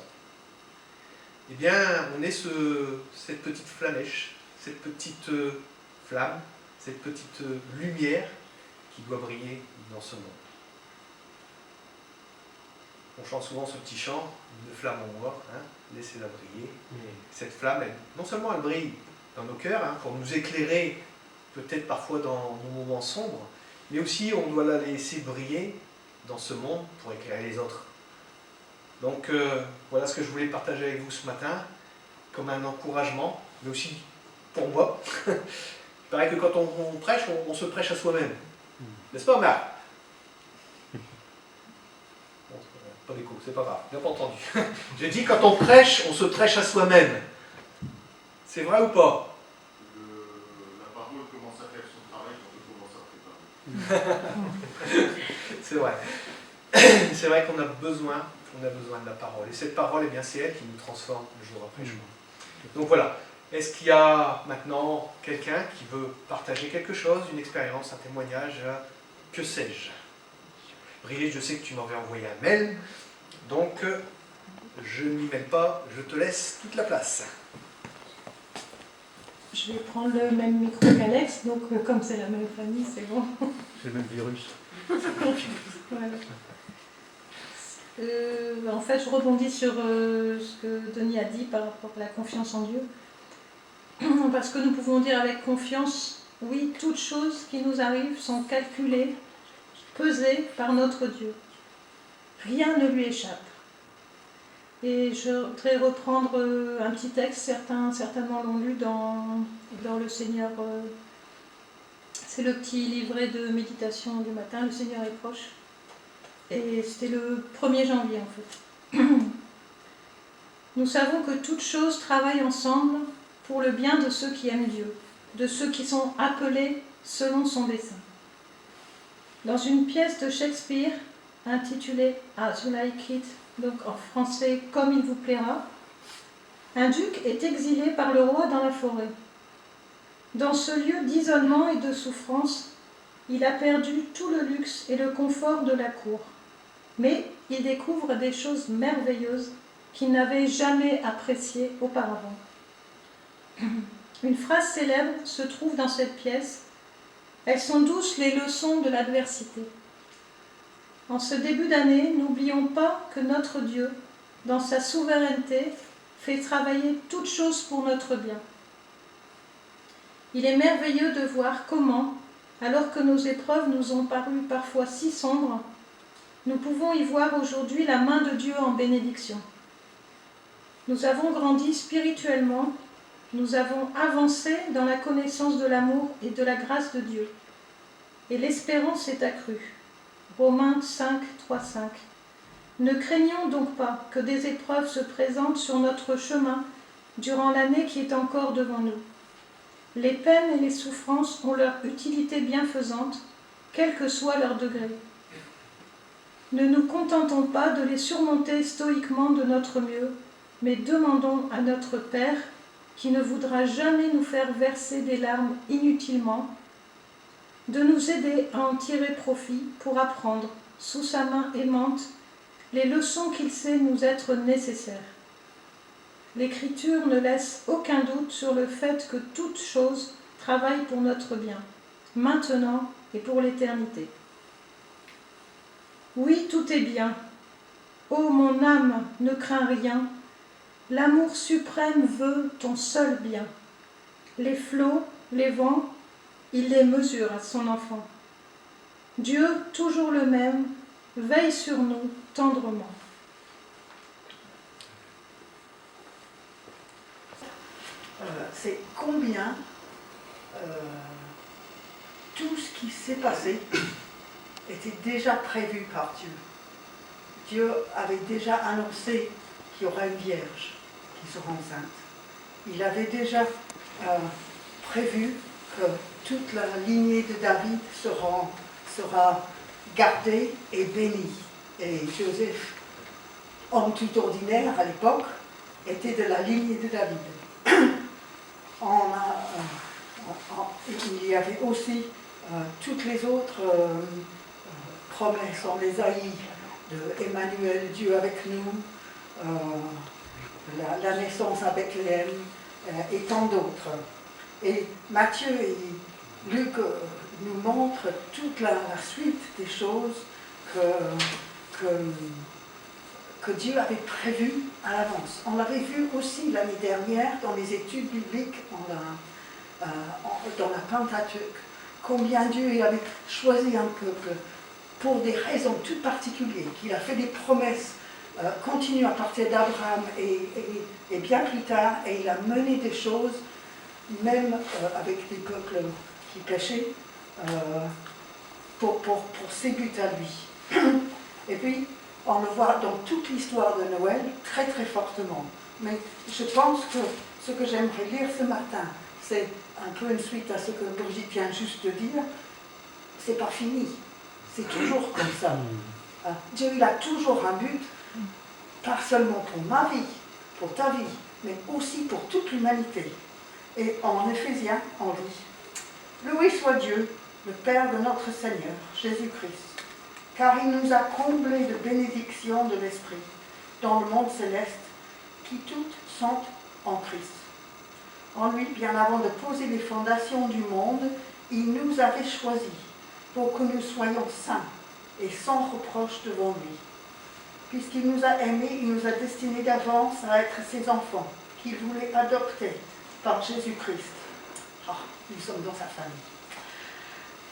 eh bien, on est cette petite flamèche, cette petite flamme, cette petite lumière qui doit briller dans ce monde. On chante souvent ce petit chant, une flamme en moi, hein, laissez-la briller. Et cette flamme, non seulement elle brille dans nos cœurs, hein, pour nous éclairer, peut-être parfois dans nos moments sombres, mais aussi on doit la laisser briller dans ce monde pour éclairer les autres. Donc voilà ce que je voulais partager avec vous ce matin, comme un encouragement, mais aussi pour moi. Il paraît que quand on prêche, on se prêche à soi-même. N'est-ce pas, Marc? Bon, pas d'écho, c'est pas grave, bien pas entendu. J'ai dit quand on prêche, on se prêche à soi-même. C'est vrai ou pas? La parole commence à faire son travail quand on commence à préparer. C'est vrai. C'est vrai qu'on a besoin de la parole. Et cette parole, eh bien, c'est elle qui nous transforme jour après jour. Donc voilà. Est-ce qu'il y a maintenant quelqu'un qui veut partager quelque chose, une expérience, un témoignage? Que sais-je? Brigitte, je sais que tu m'avais envoyé un mail, donc je ne m'y mêle pas, je te laisse toute la place. Je vais prendre le même micro qu'Alex, donc comme c'est la même famille, c'est bon. C'est le même virus. Voilà. En fait, je rebondis sur ce que Denis a dit par rapport à la confiance en Dieu. Parce que nous pouvons dire avec confiance, oui, toutes choses qui nous arrivent sont calculées, pesées par notre Dieu. Rien ne lui échappe. Et je voudrais reprendre un petit texte, certainement l'ont lu dans le Seigneur. C'est le petit livret de méditation du matin, le Seigneur est proche. Et c'était le 1er janvier en fait. Nous savons que toutes choses travaillent ensemble pour le bien de ceux qui aiment Dieu, de ceux qui sont appelés selon son dessein. Dans une pièce de Shakespeare intitulée As You Like It, donc en français Comme il vous plaira, un duc est exilé par le roi dans la forêt. Dans ce lieu d'isolement et de souffrance, il a perdu tout le luxe et le confort de la cour. Mais il découvre des choses merveilleuses qu'il n'avait jamais appréciées auparavant. Une phrase célèbre se trouve dans cette pièce. Elles sont douces les leçons de l'adversité. En ce début d'année, n'oublions pas que notre Dieu, dans sa souveraineté, fait travailler toutes choses pour notre bien. Il est merveilleux de voir comment, alors que nos épreuves nous ont paru parfois si sombres, nous pouvons y voir aujourd'hui la main de Dieu en bénédiction. Nous avons grandi spirituellement, nous avons avancé dans la connaissance de l'amour et de la grâce de Dieu. Et l'espérance est accrue. Romains 5, 3, 5. Ne craignons donc pas que des épreuves se présentent sur notre chemin durant l'année qui est encore devant nous. Les peines et les souffrances ont leur utilité bienfaisante, quel que soit leur degré. Ne nous contentons pas de les surmonter stoïquement de notre mieux, mais demandons à notre Père, qui ne voudra jamais nous faire verser des larmes inutilement, de nous aider à en tirer profit pour apprendre, sous sa main aimante, les leçons qu'il sait nous être nécessaires. L'Écriture ne laisse aucun doute sur le fait que toute chose travaille pour notre bien, maintenant et pour l'éternité. Oui, tout est bien. Ô mon âme, ne crains rien. L'amour suprême veut ton seul bien. Les flots, les vents, il les mesure à son enfant. Dieu, toujours le même, veille sur nous tendrement. C'est combien tout ce qui s'est passé était déjà prévu par Dieu. Dieu avait déjà annoncé qu'il y aura une vierge qui sera enceinte. Il avait déjà prévu que toute la lignée de David sera gardée et bénie. Et Joseph, homme tout ordinaire à l'époque, était de la lignée de David. Il y avait aussi toutes les autres promesses en Ésaïe de Emmanuel, Dieu avec nous, la naissance à Bethléem et tant d'autres. Et Matthieu et Luc nous montrent toute la suite des choses que Dieu avait prévues à l'avance. On l'avait vu aussi l'année dernière dans les études bibliques dans la Pentateuque, combien Dieu avait choisi un peuple pour des raisons toutes particulières, qu'il a fait des promesses continues à partir d'Abraham et bien plus tard, et il a mené des choses, même avec des peuples qui péchaient, pour ses buts à lui. Et puis, on le voit dans toute l'histoire de Noël, très très fortement. Mais je pense que ce que j'aimerais lire ce matin, c'est un peu une suite à ce que Brigitte vient juste de dire. C'est pas fini. C'est toujours comme ça. Dieu, il a toujours un but, pas seulement pour ma vie, pour ta vie, mais aussi pour toute l'humanité. Et en Éphésiens, on lit: Loué soit Dieu, le Père de notre Seigneur, Jésus-Christ, car il nous a comblés de bénédictions de l'Esprit dans le monde céleste, qui toutes sont en Christ. En lui, bien avant de poser les fondations du monde, il nous avait choisis pour que nous soyons saints et sans reproche devant lui. Puisqu'il nous a aimés, il nous a destinés d'avance à être ses enfants, qu'il voulait adopter par Jésus-Christ. Oh, nous sommes dans sa famille.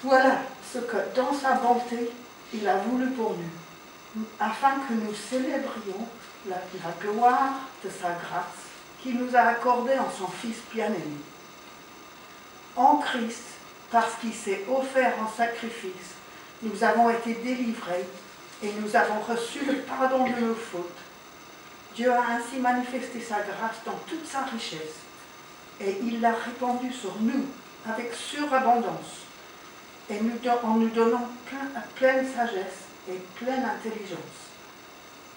Voilà ce que, dans sa bonté, il a voulu pour nous, afin que nous célébrions la gloire de sa grâce qu'il nous a accordée en son Fils bien-aimé. En Christ, parce qu'il s'est offert en sacrifice, nous avons été délivrés et nous avons reçu le pardon de nos fautes. Dieu a ainsi manifesté sa grâce dans toute sa richesse et il l'a répandue sur nous avec surabondance et en nous donnant pleine sagesse et pleine intelligence.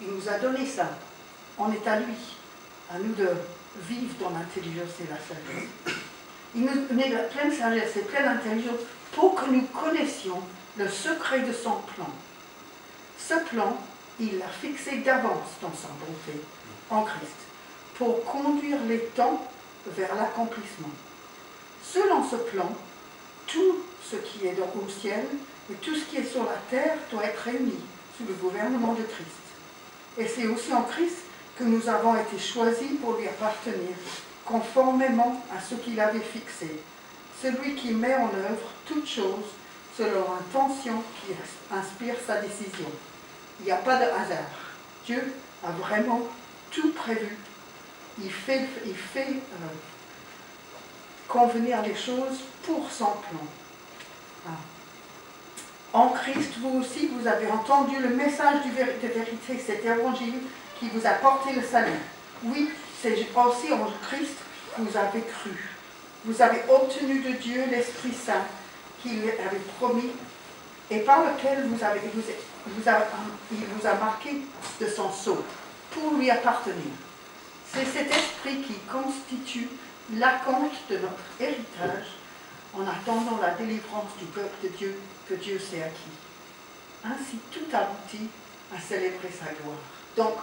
Il nous a donné ça. On est à lui, à nous de vivre dans l'intelligence et la sagesse. Il nous donne la pleine sagesse et pleine intelligence pour que nous connaissions le secret de son plan. Ce plan, il l'a fixé d'avance dans sa bonté, en Christ, pour conduire les temps vers l'accomplissement. Selon ce plan, tout ce qui est au ciel et tout ce qui est sur la terre doit être réuni sous le gouvernement de Christ. Et c'est aussi en Christ que nous avons été choisis pour lui appartenir, conformément à ce qu'il avait fixé. Celui qui met en œuvre toutes choses selon l'intention qui inspire sa décision. Il n'y a pas de hasard. Dieu a vraiment tout prévu. Il fait convenir les choses pour son plan. En Christ, vous aussi, vous avez entendu le message de vérité, cet évangile qui vous a porté le salut. Oui, c'est aussi en Christ que vous avez cru. Vous avez obtenu de Dieu l'Esprit Saint qu'il avait promis et par lequel il vous a marqué de son sceau pour lui appartenir. C'est cet esprit qui constitue l'acompte de notre héritage en attendant la délivrance du peuple de Dieu que Dieu s'est acquis. Ainsi, tout aboutit à célébrer sa gloire. Donc,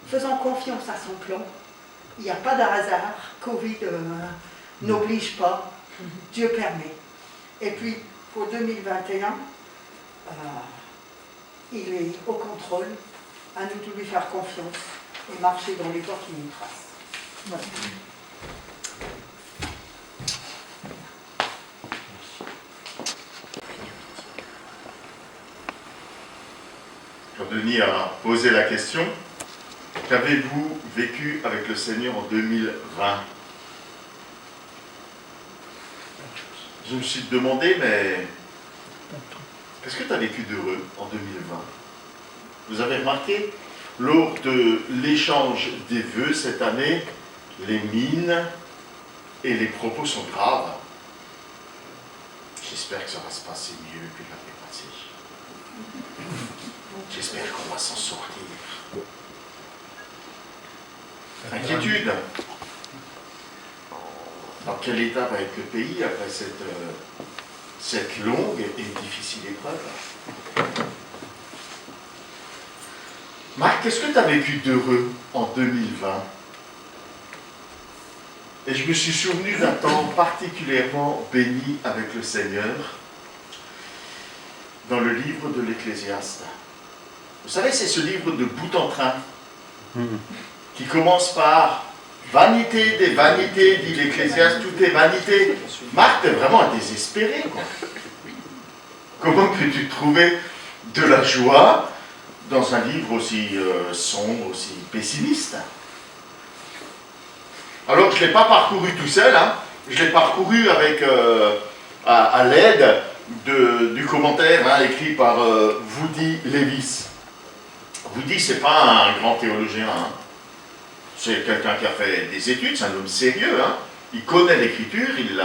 faisons confiance à son plan. Il n'y a pas de hasard. Covid n'oblige pas. Dieu permet. Et puis, pour 2021, il est au contrôle. À nous de lui faire confiance et marcher dans les voies qu'il nous trace. Voilà. Quand Denis a posé la question, qu'avez-vous vécu avec le Seigneur en 2020 ? Je me suis demandé, mais qu'est-ce que tu as vécu d'heureux en 2020 ? Vous avez remarqué, lors de l'échange des vœux cette année, les mines et les propos sont graves. J'espère que ça va se passer mieux que l'année passée. J'espère qu'on va s'en sortir. Inquiétude. Dans quel état va être le pays après cette longue et difficile épreuve ? Marc, qu'est-ce que tu as vécu d'heureux en 2020 ? Et je me suis souvenu d'un temps particulièrement béni avec le Seigneur dans le livre de l'Ecclésiaste. Vous savez, c'est ce livre de bout en train qui commence par Vanité des vanités, dit l'Ecclésiaste, tout est vanité. Marc, t'es vraiment un désespéré, quoi. Comment peux-tu trouver de la joie dans un livre aussi sombre, aussi pessimiste? Alors, je ne l'ai pas parcouru tout seul, hein. Je l'ai parcouru avec, à l'aide du commentaire hein, écrit par Woody Lewis. Woody, ce n'est pas un grand théologien, hein. C'est quelqu'un qui a fait des études, c'est un homme sérieux, hein. Il connaît l'Écriture, il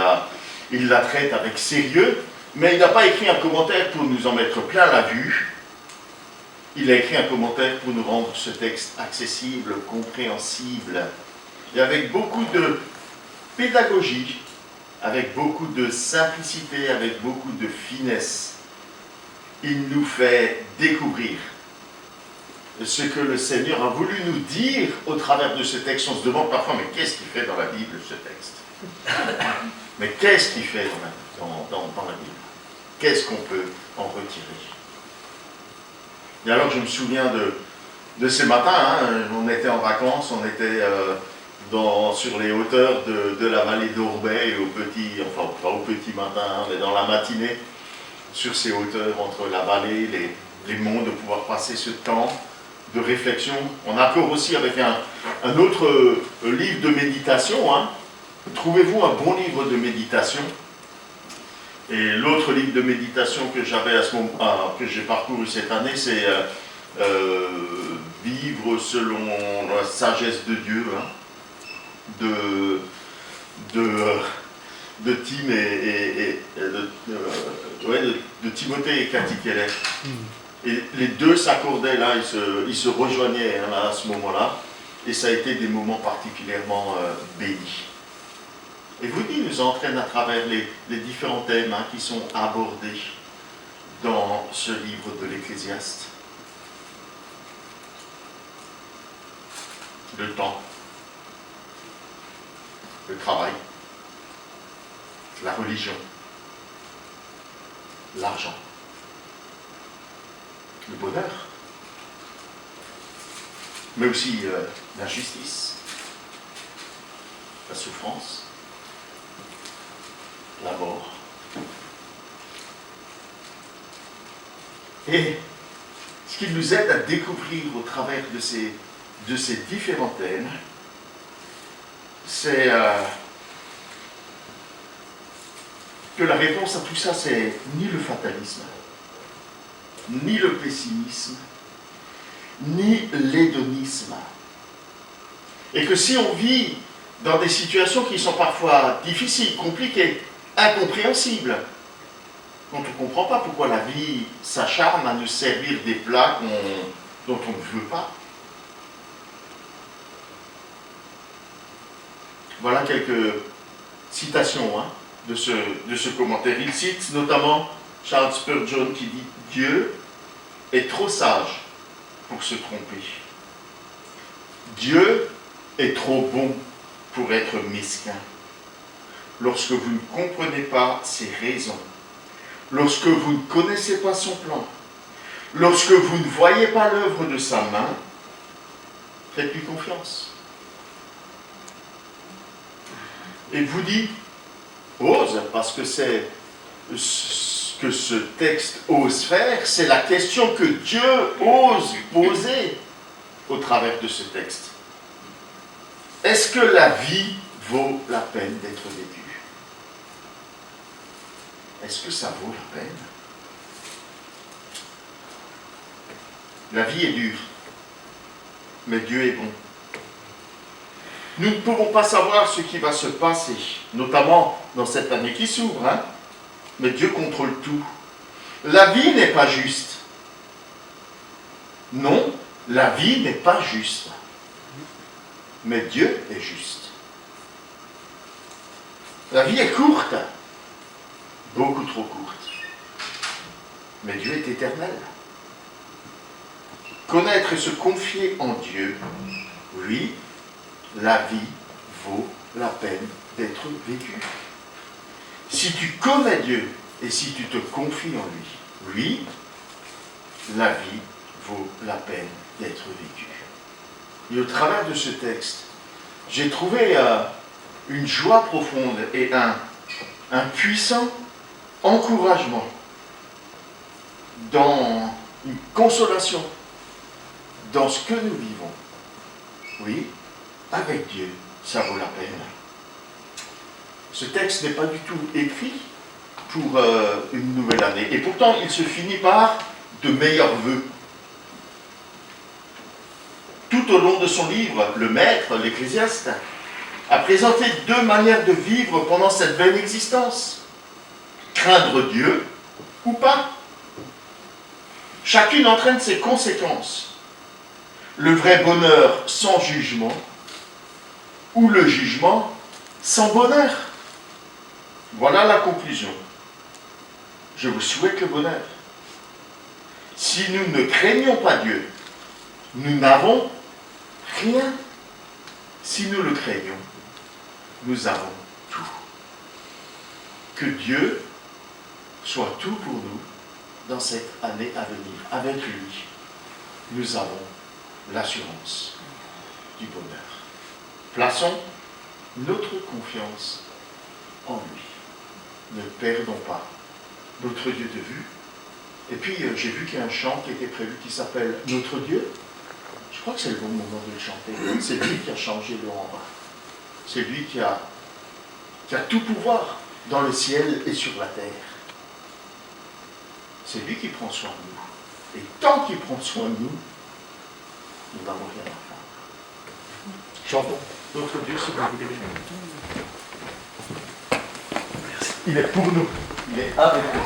la traite avec sérieux, mais il n'a pas écrit un commentaire pour nous en mettre plein la vue. Il a écrit un commentaire pour nous rendre ce texte accessible, compréhensible, et avec beaucoup de pédagogie, avec beaucoup de simplicité, avec beaucoup de finesse. Il nous fait découvrir ce que le Seigneur a voulu nous dire au travers de ce texte. On se demande parfois, mais qu'est-ce qu'il fait dans la Bible, ce texte? Mais qu'est-ce qu'il fait dans la Bible? Qu'est-ce qu'on peut en retirer? Et alors je me souviens de ce matin, hein, on était en vacances, on était sur les hauteurs de la vallée d'Aurbais, enfin pas au petit matin, hein, mais dans la matinée, sur ces hauteurs entre la vallée, les monts, de pouvoir passer ce temps de réflexion. On accorde aussi avec un autre livre de méditation. Hein. Trouvez-vous un bon livre de méditation? Et l'autre livre de méditation que j'avais à ce moment, que j'ai parcouru cette année, c'est Vivre selon la sagesse de Dieu, hein, de Tim de Timothée et Cathy Keller. Et les deux s'accordaient là, ils se rejoignaient hein, là, à ce moment-là, et ça a été des moments particulièrement bénis. Et Woody nous entraîne à travers les différents thèmes hein, qui sont abordés dans ce livre de l'Ecclésiaste. Le temps, le travail, la religion, l'argent, le bonheur, mais aussi l'injustice, la souffrance, la mort. Et ce qui nous aide à découvrir au travers de ces différents thèmes, c'est que la réponse à tout ça, c'est ni le fatalisme, ni le pessimisme, ni l'hédonisme. Et que si on vit dans des situations qui sont parfois difficiles, compliquées, incompréhensibles, quand on ne comprend pas pourquoi la vie s'acharne à nous servir des plats dont on ne veut pas. Voilà quelques citations hein, de ce commentaire. Il cite notamment Charles Spurgeon qui dit « Dieu est trop sage pour se tromper. Dieu est trop bon pour être mesquin. Lorsque vous ne comprenez pas ses raisons, lorsque vous ne connaissez pas son plan, lorsque vous ne voyez pas l'œuvre de sa main, faites-lui confiance. » Et vous dites, ose, parce que c'est ce que ce texte ose faire, c'est la question que Dieu ose poser au travers de ce texte. Est-ce que la vie vaut la peine d'être vécue? Est-ce que ça vaut la peine? La vie est dure, mais Dieu est bon. Nous ne pouvons pas savoir ce qui va se passer, notamment dans cette année qui s'ouvre, hein? Mais Dieu contrôle tout. La vie n'est pas juste. Non, la vie n'est pas juste. Mais Dieu est juste. La vie est courte, beaucoup trop courte. Mais Dieu est éternel. Connaître et se confier en Dieu, oui, la vie vaut la peine d'être vécue. Si tu connais Dieu et si tu te confies en lui, oui, la vie vaut la peine d'être vécue. Et au travers de ce texte, j'ai trouvé une joie profonde et un puissant encouragement dans une consolation dans ce que nous vivons. Oui, avec Dieu, ça vaut la peine. Ce texte n'est pas du tout écrit pour une nouvelle année. Et pourtant, il se finit par de meilleurs vœux. Tout au long de son livre, le maître, l'Ecclésiaste, a présenté deux manières de vivre pendant cette belle existence. Craindre Dieu ou pas. Chacune entraîne ses conséquences. Le vrai bonheur sans jugement ou le jugement sans bonheur. Voilà la conclusion. Je vous souhaite le bonheur. Si nous ne craignons pas Dieu, nous n'avons rien. Si nous le craignons, nous avons tout. Que Dieu soit tout pour nous dans cette année à venir. Avec lui, nous avons l'assurance du bonheur. Plaçons notre confiance en lui. Ne perdons pas notre Dieu de vue. Et puis, j'ai vu qu'il y a un chant qui était prévu qui s'appelle « Notre Dieu ». Je crois que c'est le bon moment de le chanter. C'est lui qui a changé le haut en bas. C'est lui qui a tout pouvoir dans le ciel et sur la terre. C'est lui qui prend soin de nous. Et tant qu'il prend soin de nous, nous n'avons rien à faire. Chantons. Notre Dieu, c'est vous voulez. Merci. Il est pour nous. Il est avec nous.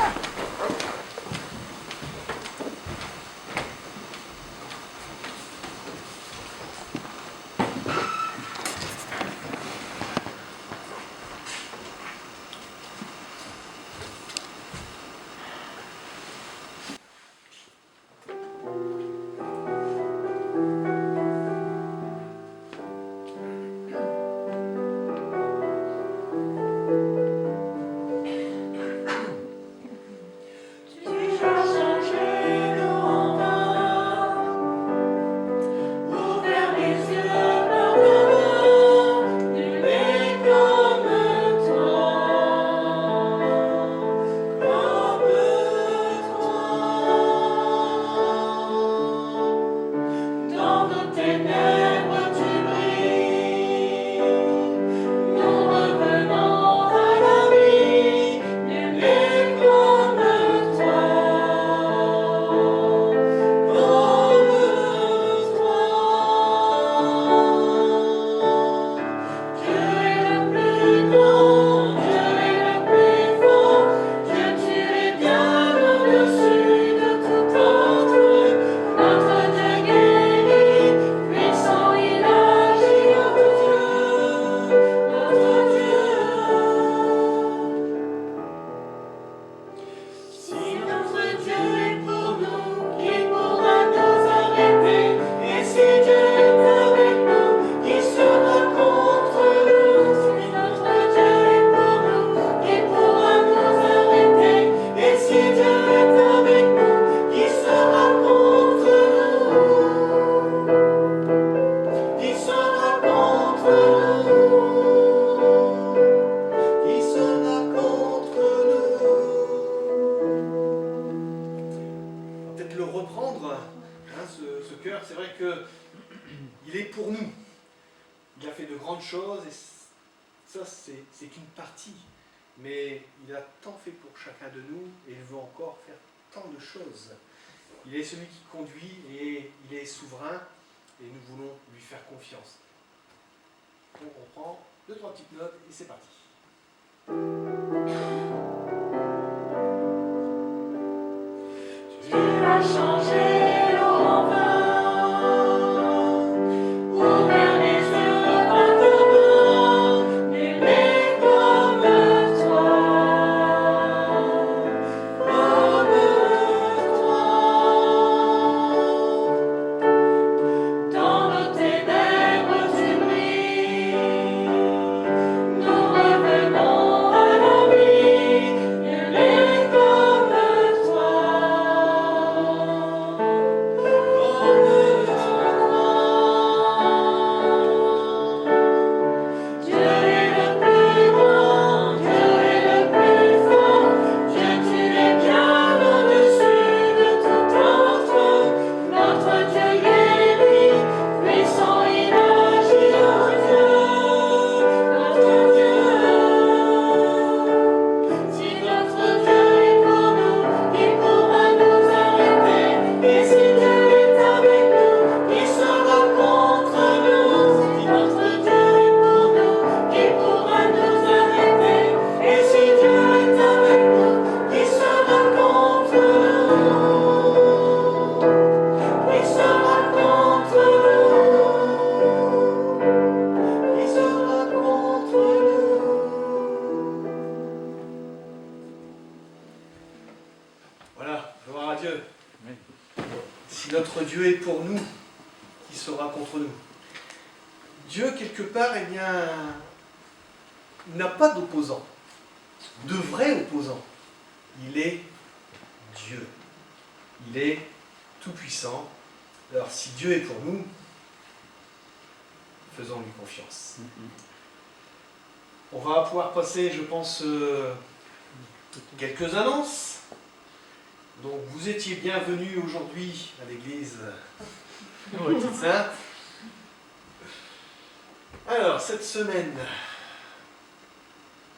C'est qu'une partie, mais il a tant fait pour chacun de nous et il veut encore faire tant de choses. Il est celui qui conduit et il est souverain et nous voulons lui faire confiance. Donc on prend 2-3 petites notes et c'est parti. Tu as changé l'eau en vin. Toi. Voilà, gloire à Dieu. Amen. Si notre Dieu est pour nous, qui sera contre nous? Dieu, quelque part, eh bien, n'a pas d'opposant, de vrai opposant. Il est Dieu. Il est tout-puissant. Alors, si Dieu est pour nous, faisons-lui confiance. On va pouvoir passer, je pense, quelques annonces. Donc, vous étiez bienvenus aujourd'hui à l'église Petite Sainte. Alors, cette semaine,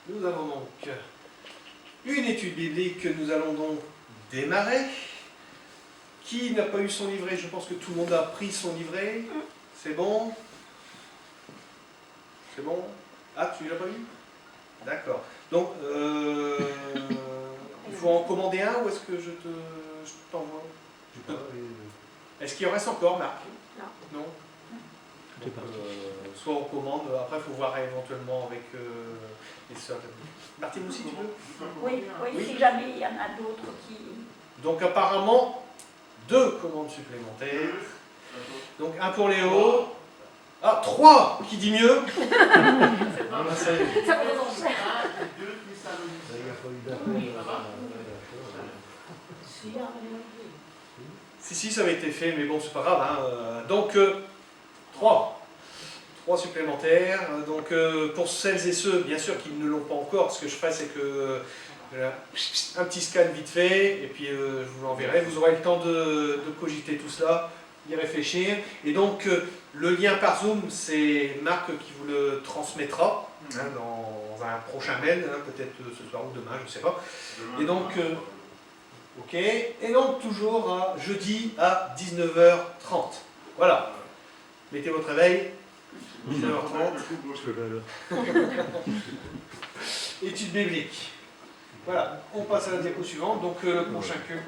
nous avons donc une étude biblique que nous allons donc démarrer. Qui n'a pas eu son livret? Je pense que tout le monde a pris son livret. C'est bon? C'est bon? Ah, tu l'as pas eu? D'accord. Donc, il faut en commander un ou est-ce que je t'envoie? Est-ce qu'il en reste encore, Marc? Non. Donc, soit on commande, après il faut voir éventuellement avec les sœurs. Martine aussi, tu veux? Oui, si jamais il y en a d'autres qui... Donc apparemment, 2 commandes supplémentaires. Donc un pour Léo. Ah, 3 qui dit mieux. Ça vous en Si, ça avait été fait, mais bon, c'est pas grave. Hein. Donc, 3 supplémentaires. Donc, pour celles et ceux, bien sûr, qui ne l'ont pas encore, ce que je ferai, c'est que un petit scan vite fait, et puis je vous l'enverrai. Vous aurez le temps de cogiter tout cela, d'y réfléchir. Et donc, le lien par Zoom, c'est Marc qui vous le transmettra dans un prochain mail, peut-être ce soir ou demain, je ne sais pas. Et donc, ok. Et donc, toujours à jeudi à 19h30. Voilà. Mettez votre réveil. 19h30. Étude biblique. Voilà, on passe à la diapo suivante. Donc le prochain culte,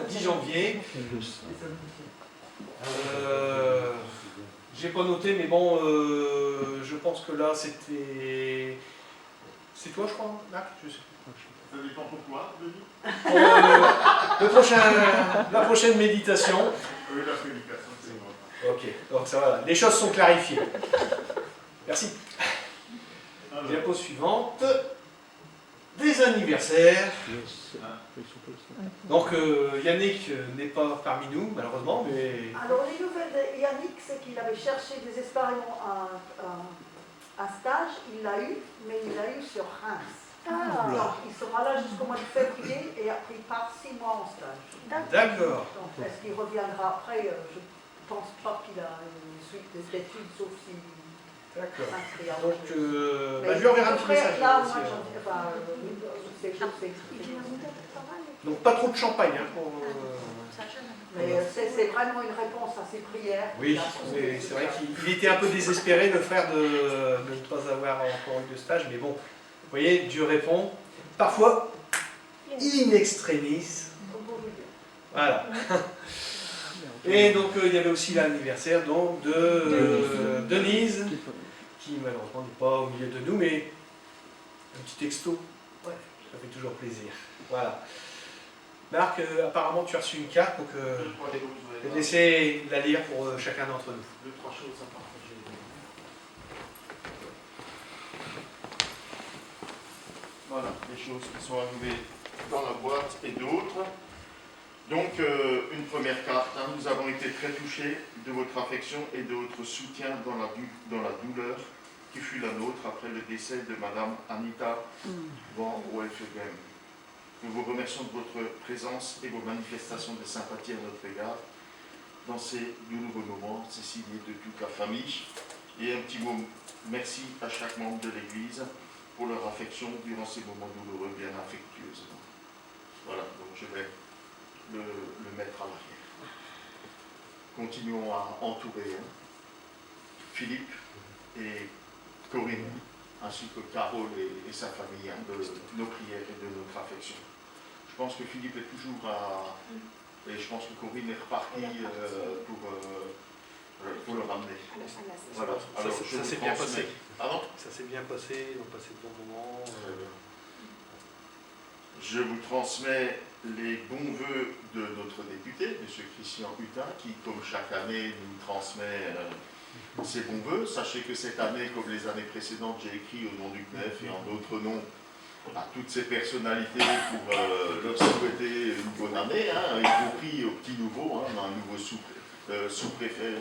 10 janvier. J'ai pas noté, mais bon, je pense que là c'était. C'est toi, je crois, Marc? Je sais. Ça dépend pourquoi, Denis? La prochaine méditation. Oui, la prédication, c'est moi. Ok, donc ça va, les choses sont clarifiées. Merci. Diapo suivante. Des anniversaires. Donc Yannick n'est pas parmi nous, malheureusement, mais... Alors les nouvelles de Yannick, c'est qu'il avait cherché désespérément un stage, il l'a eu, mais il l'a eu sur Reims. Donc il sera là jusqu'au mois de février et après il part 6 mois en stage. D'accord. Donc est-ce qu'il reviendra après? Je ne pense pas qu'il a une suite des études, sauf s'il s'inscrit à Donc, Mais je lui enverrai un petit message. Là, aussi, moi, c'est Donc pas trop de champagne. Hein, pour, Mais c'est vraiment une réponse à ses prières. Oui, c'est vrai qu'il était un peu désespéré, le frère, de ne pas avoir encore eu de stage. Mais bon, vous voyez, Dieu répond. Parfois, in extremis. Voilà. Et donc, il y avait aussi l'anniversaire donc, de Denise, qui malheureusement n'est pas au milieu de nous, mais un petit texto, ouais, ça fait toujours plaisir. Voilà. Marc, apparemment tu as reçu une carte, donc je vais te laisser la lire pour chacun d'entre nous. 2-3 choses à partager. Voilà, les choses qui sont arrivées dans la boîte et d'autres. Donc, une première carte, nous avons été très touchés de votre affection et de votre soutien dans la douleur qui fut la nôtre après le décès de Madame Anita Van Wolfegem. Nous vous remercions de votre présence et vos manifestations de sympathie à notre égard dans ces douloureux moments. C'est signé de toute la famille. Et un petit mot merci à chaque membre de l'Église pour leur affection durant ces moments douloureux, bien affectueusement. Voilà, donc je vais le mettre à l'arrière. Continuons à entourer Philippe et Corinne, ainsi que Carole et sa famille, de nos prières et de notre affection. Je pense que Philippe est toujours à... Et je pense que Corinne est repartie pour le ramener. Voilà. Alors, ça s'est bien passé. Pardon ? Ça s'est bien passé, ils ont passé de bons moments. Je vous transmets les bons voeux de notre député, M. Christian Hutin, qui, comme chaque année, nous transmet ses bons voeux. Sachez que cette année, comme les années précédentes, j'ai écrit au nom du CNEF et en d'autres noms à toutes ces personnalités pour leur souhaiter une bonne année, hein, y compris aux petits nouveaux. Hein, on a un nouveau sous-préfet,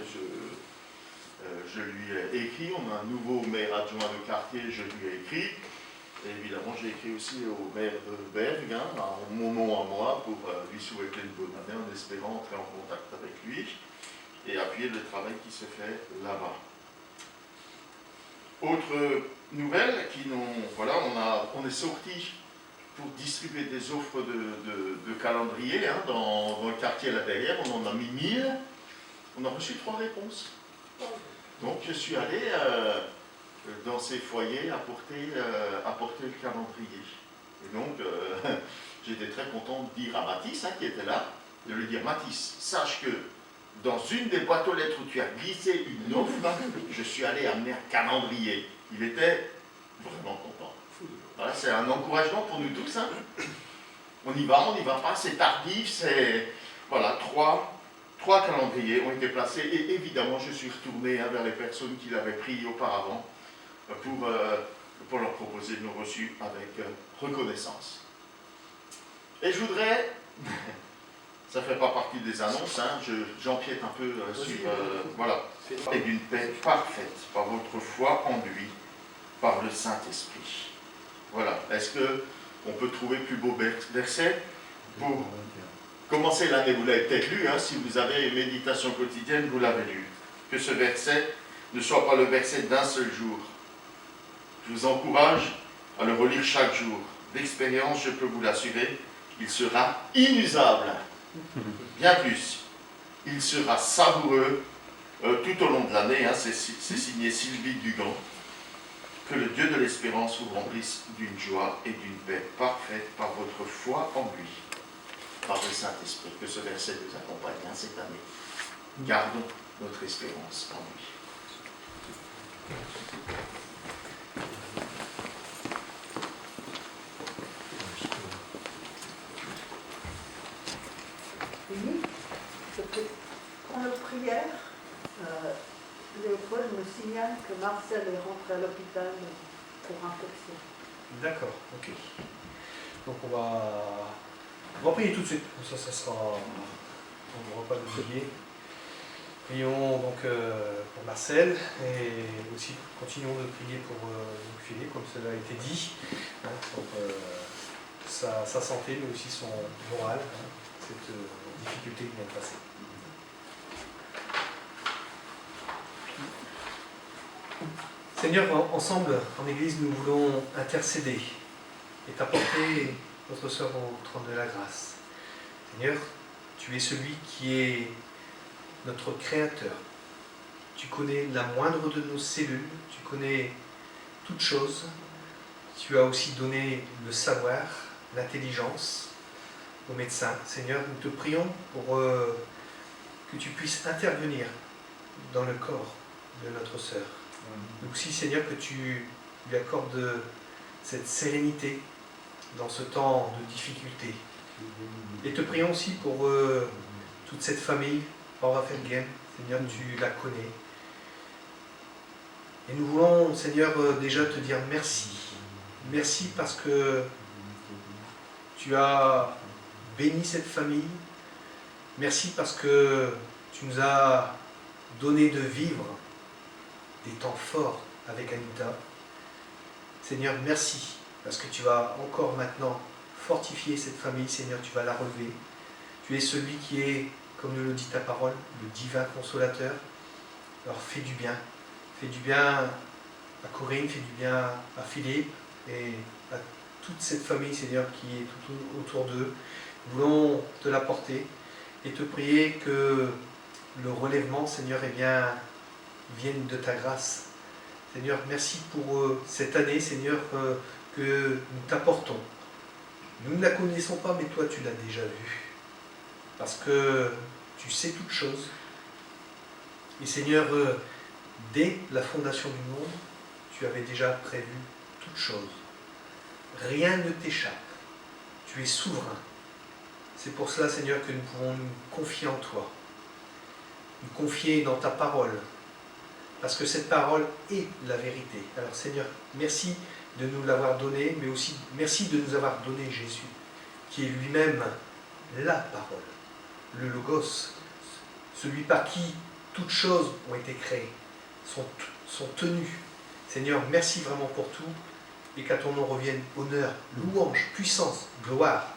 je lui ai écrit. On a un nouveau maire adjoint de quartier, je lui ai écrit. Et évidemment, j'ai écrit aussi au maire de Bergue, hein, en mon nom à moi, pour lui souhaiter une bonne année, en espérant entrer en contact avec lui et appuyer le travail qui se fait là-bas. Autre nouvelle, voilà, on est sorti pour distribuer des offres de calendrier hein, dans le quartier là derrière. On en a mis 1000. On a reçu 3 réponses. Donc je suis allé dans ces foyers apporter le calendrier. Et donc j'étais très content de dire à Mathis, hein, qui était là, de lui dire: Mathis, sache que dans une des boîtes aux lettres où tu as glissé une offre, je suis allé amener un calendrier. Il était vraiment content. Voilà, c'est un encouragement pour nous tous. Hein. On y va pas, c'est tardif, c'est... Voilà, 3 calendriers ont été placés et évidemment je suis retourné hein, vers les personnes qui l'avaient pris auparavant pour leur proposer nos reçus avec reconnaissance. Et je voudrais... Ça ne fait pas partie des annonces, hein, j'empiète un peu sur... voilà. Et d'une paix parfaite par votre foi en lui, par le Saint-Esprit. Voilà. Est-ce qu'on peut trouver plus beau verset pour commencer l'année? Vous l'avez peut-être lu, hein, si vous avez une méditation quotidienne, vous l'avez lu. Que ce verset ne soit pas le verset d'un seul jour. Je vous encourage à le relire chaque jour. D'expérience, je peux vous l'assurer, il sera inusable. Bien plus, il sera savoureux tout au long de l'année, hein, c'est signé Sylvie Dugan. Que le Dieu de l'espérance vous remplisse d'une joie et d'une paix parfaite par votre foi en lui, par le Saint-Esprit. Que ce verset nous accompagne hein, cette année. Gardons notre espérance en lui. Oui, pour nos prières, Léopold me signale que Marcel est rentré à l'hôpital pour infection. D'accord, ok. Donc on va prier tout de suite, comme ça sera... On n'aura pas d'oublier. Prions donc pour Marcel et aussi continuons de prier pour Philippe, comme cela a été dit. Hein, pour sa santé, mais aussi son moral, hein, cette difficulté qu'il vient de passer. Seigneur, ensemble, en Église, nous voulons intercéder et t'apporter notre sœur au trône de la grâce. Seigneur, tu es celui qui est notre Créateur. Tu connais la moindre de nos cellules, tu connais toutes choses. Tu as aussi donné le savoir, l'intelligence aux médecins. Seigneur, nous te prions pour que tu puisses intervenir dans le corps de notre sœur. Nous aussi, Seigneur, que tu lui accordes cette sérénité dans ce temps de difficulté. Et te prions aussi pour toute cette famille, Raphaël, Seigneur, tu la connais. Et nous voulons, Seigneur, déjà te dire merci. Merci parce que tu as béni cette famille. Merci parce que tu nous as donné de vivre des temps forts avec Anita. Seigneur, merci parce que tu vas encore maintenant fortifier cette famille. Seigneur, tu vas la relever. Tu es celui qui est, comme nous le dit ta parole, le divin consolateur. Alors fais du bien. Fais du bien à Corinne, fais du bien à Philippe et à toute cette famille, Seigneur, qui est tout autour d'eux. Nous voulons te l'apporter et te prier que le relèvement, Seigneur, eh bien, vienne de ta grâce. Seigneur, merci pour cette année, Seigneur, que nous t'apportons. Nous ne la connaissons pas, mais toi, tu l'as déjà vue. Parce que tu sais toutes choses. Et Seigneur, dès la fondation du monde, tu avais déjà prévu toutes choses. Rien ne t'échappe. Tu es souverain. C'est pour cela, Seigneur, que nous pouvons nous confier en toi, nous confier dans ta parole, parce que cette parole est la vérité. Alors Seigneur, merci de nous l'avoir donné, mais aussi merci de nous avoir donné Jésus, qui est lui-même la parole, le Logos, celui par qui toutes choses ont été créées, sont tenues. Seigneur, merci vraiment pour tout, et qu'à ton nom revienne honneur, louange, puissance, gloire,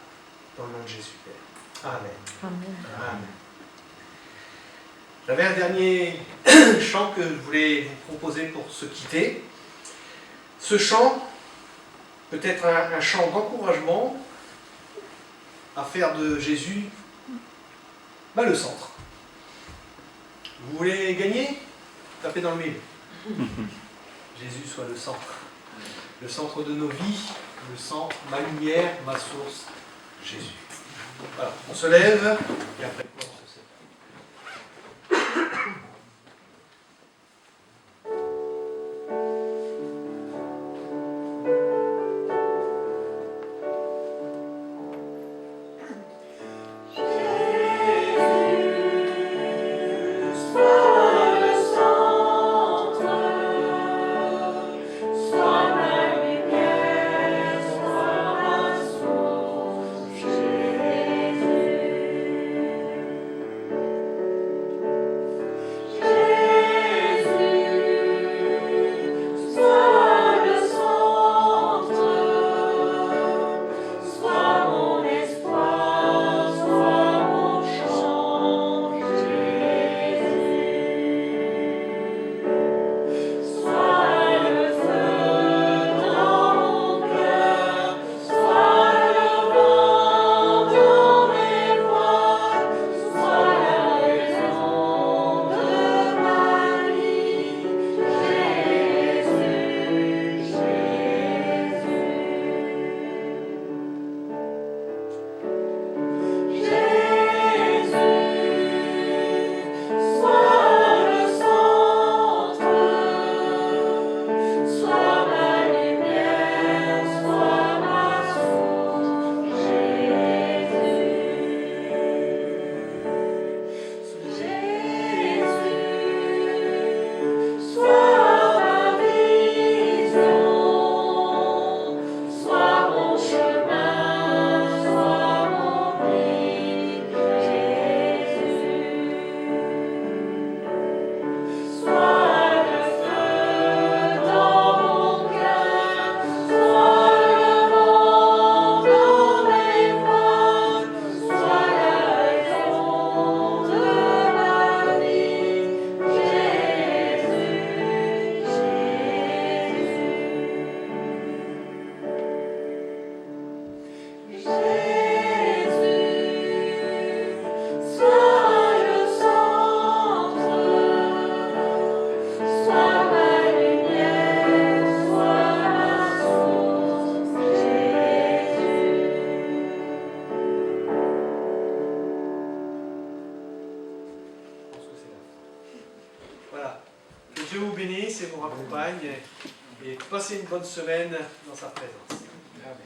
dans le nom de Jésus, Père. Amen. Amen. Amen. J'avais un dernier chant que je voulais vous proposer pour se quitter. Ce chant peut être un chant d'encouragement à faire de Jésus le centre. Vous voulez gagner? Tapez dans le mille. Jésus soit le centre de nos vies, le centre, ma lumière, ma source, Jésus. Voilà, on se lève et après on se sépare. Voilà. Que Dieu vous bénisse et vous accompagne et passez une bonne semaine dans sa présence. Amen.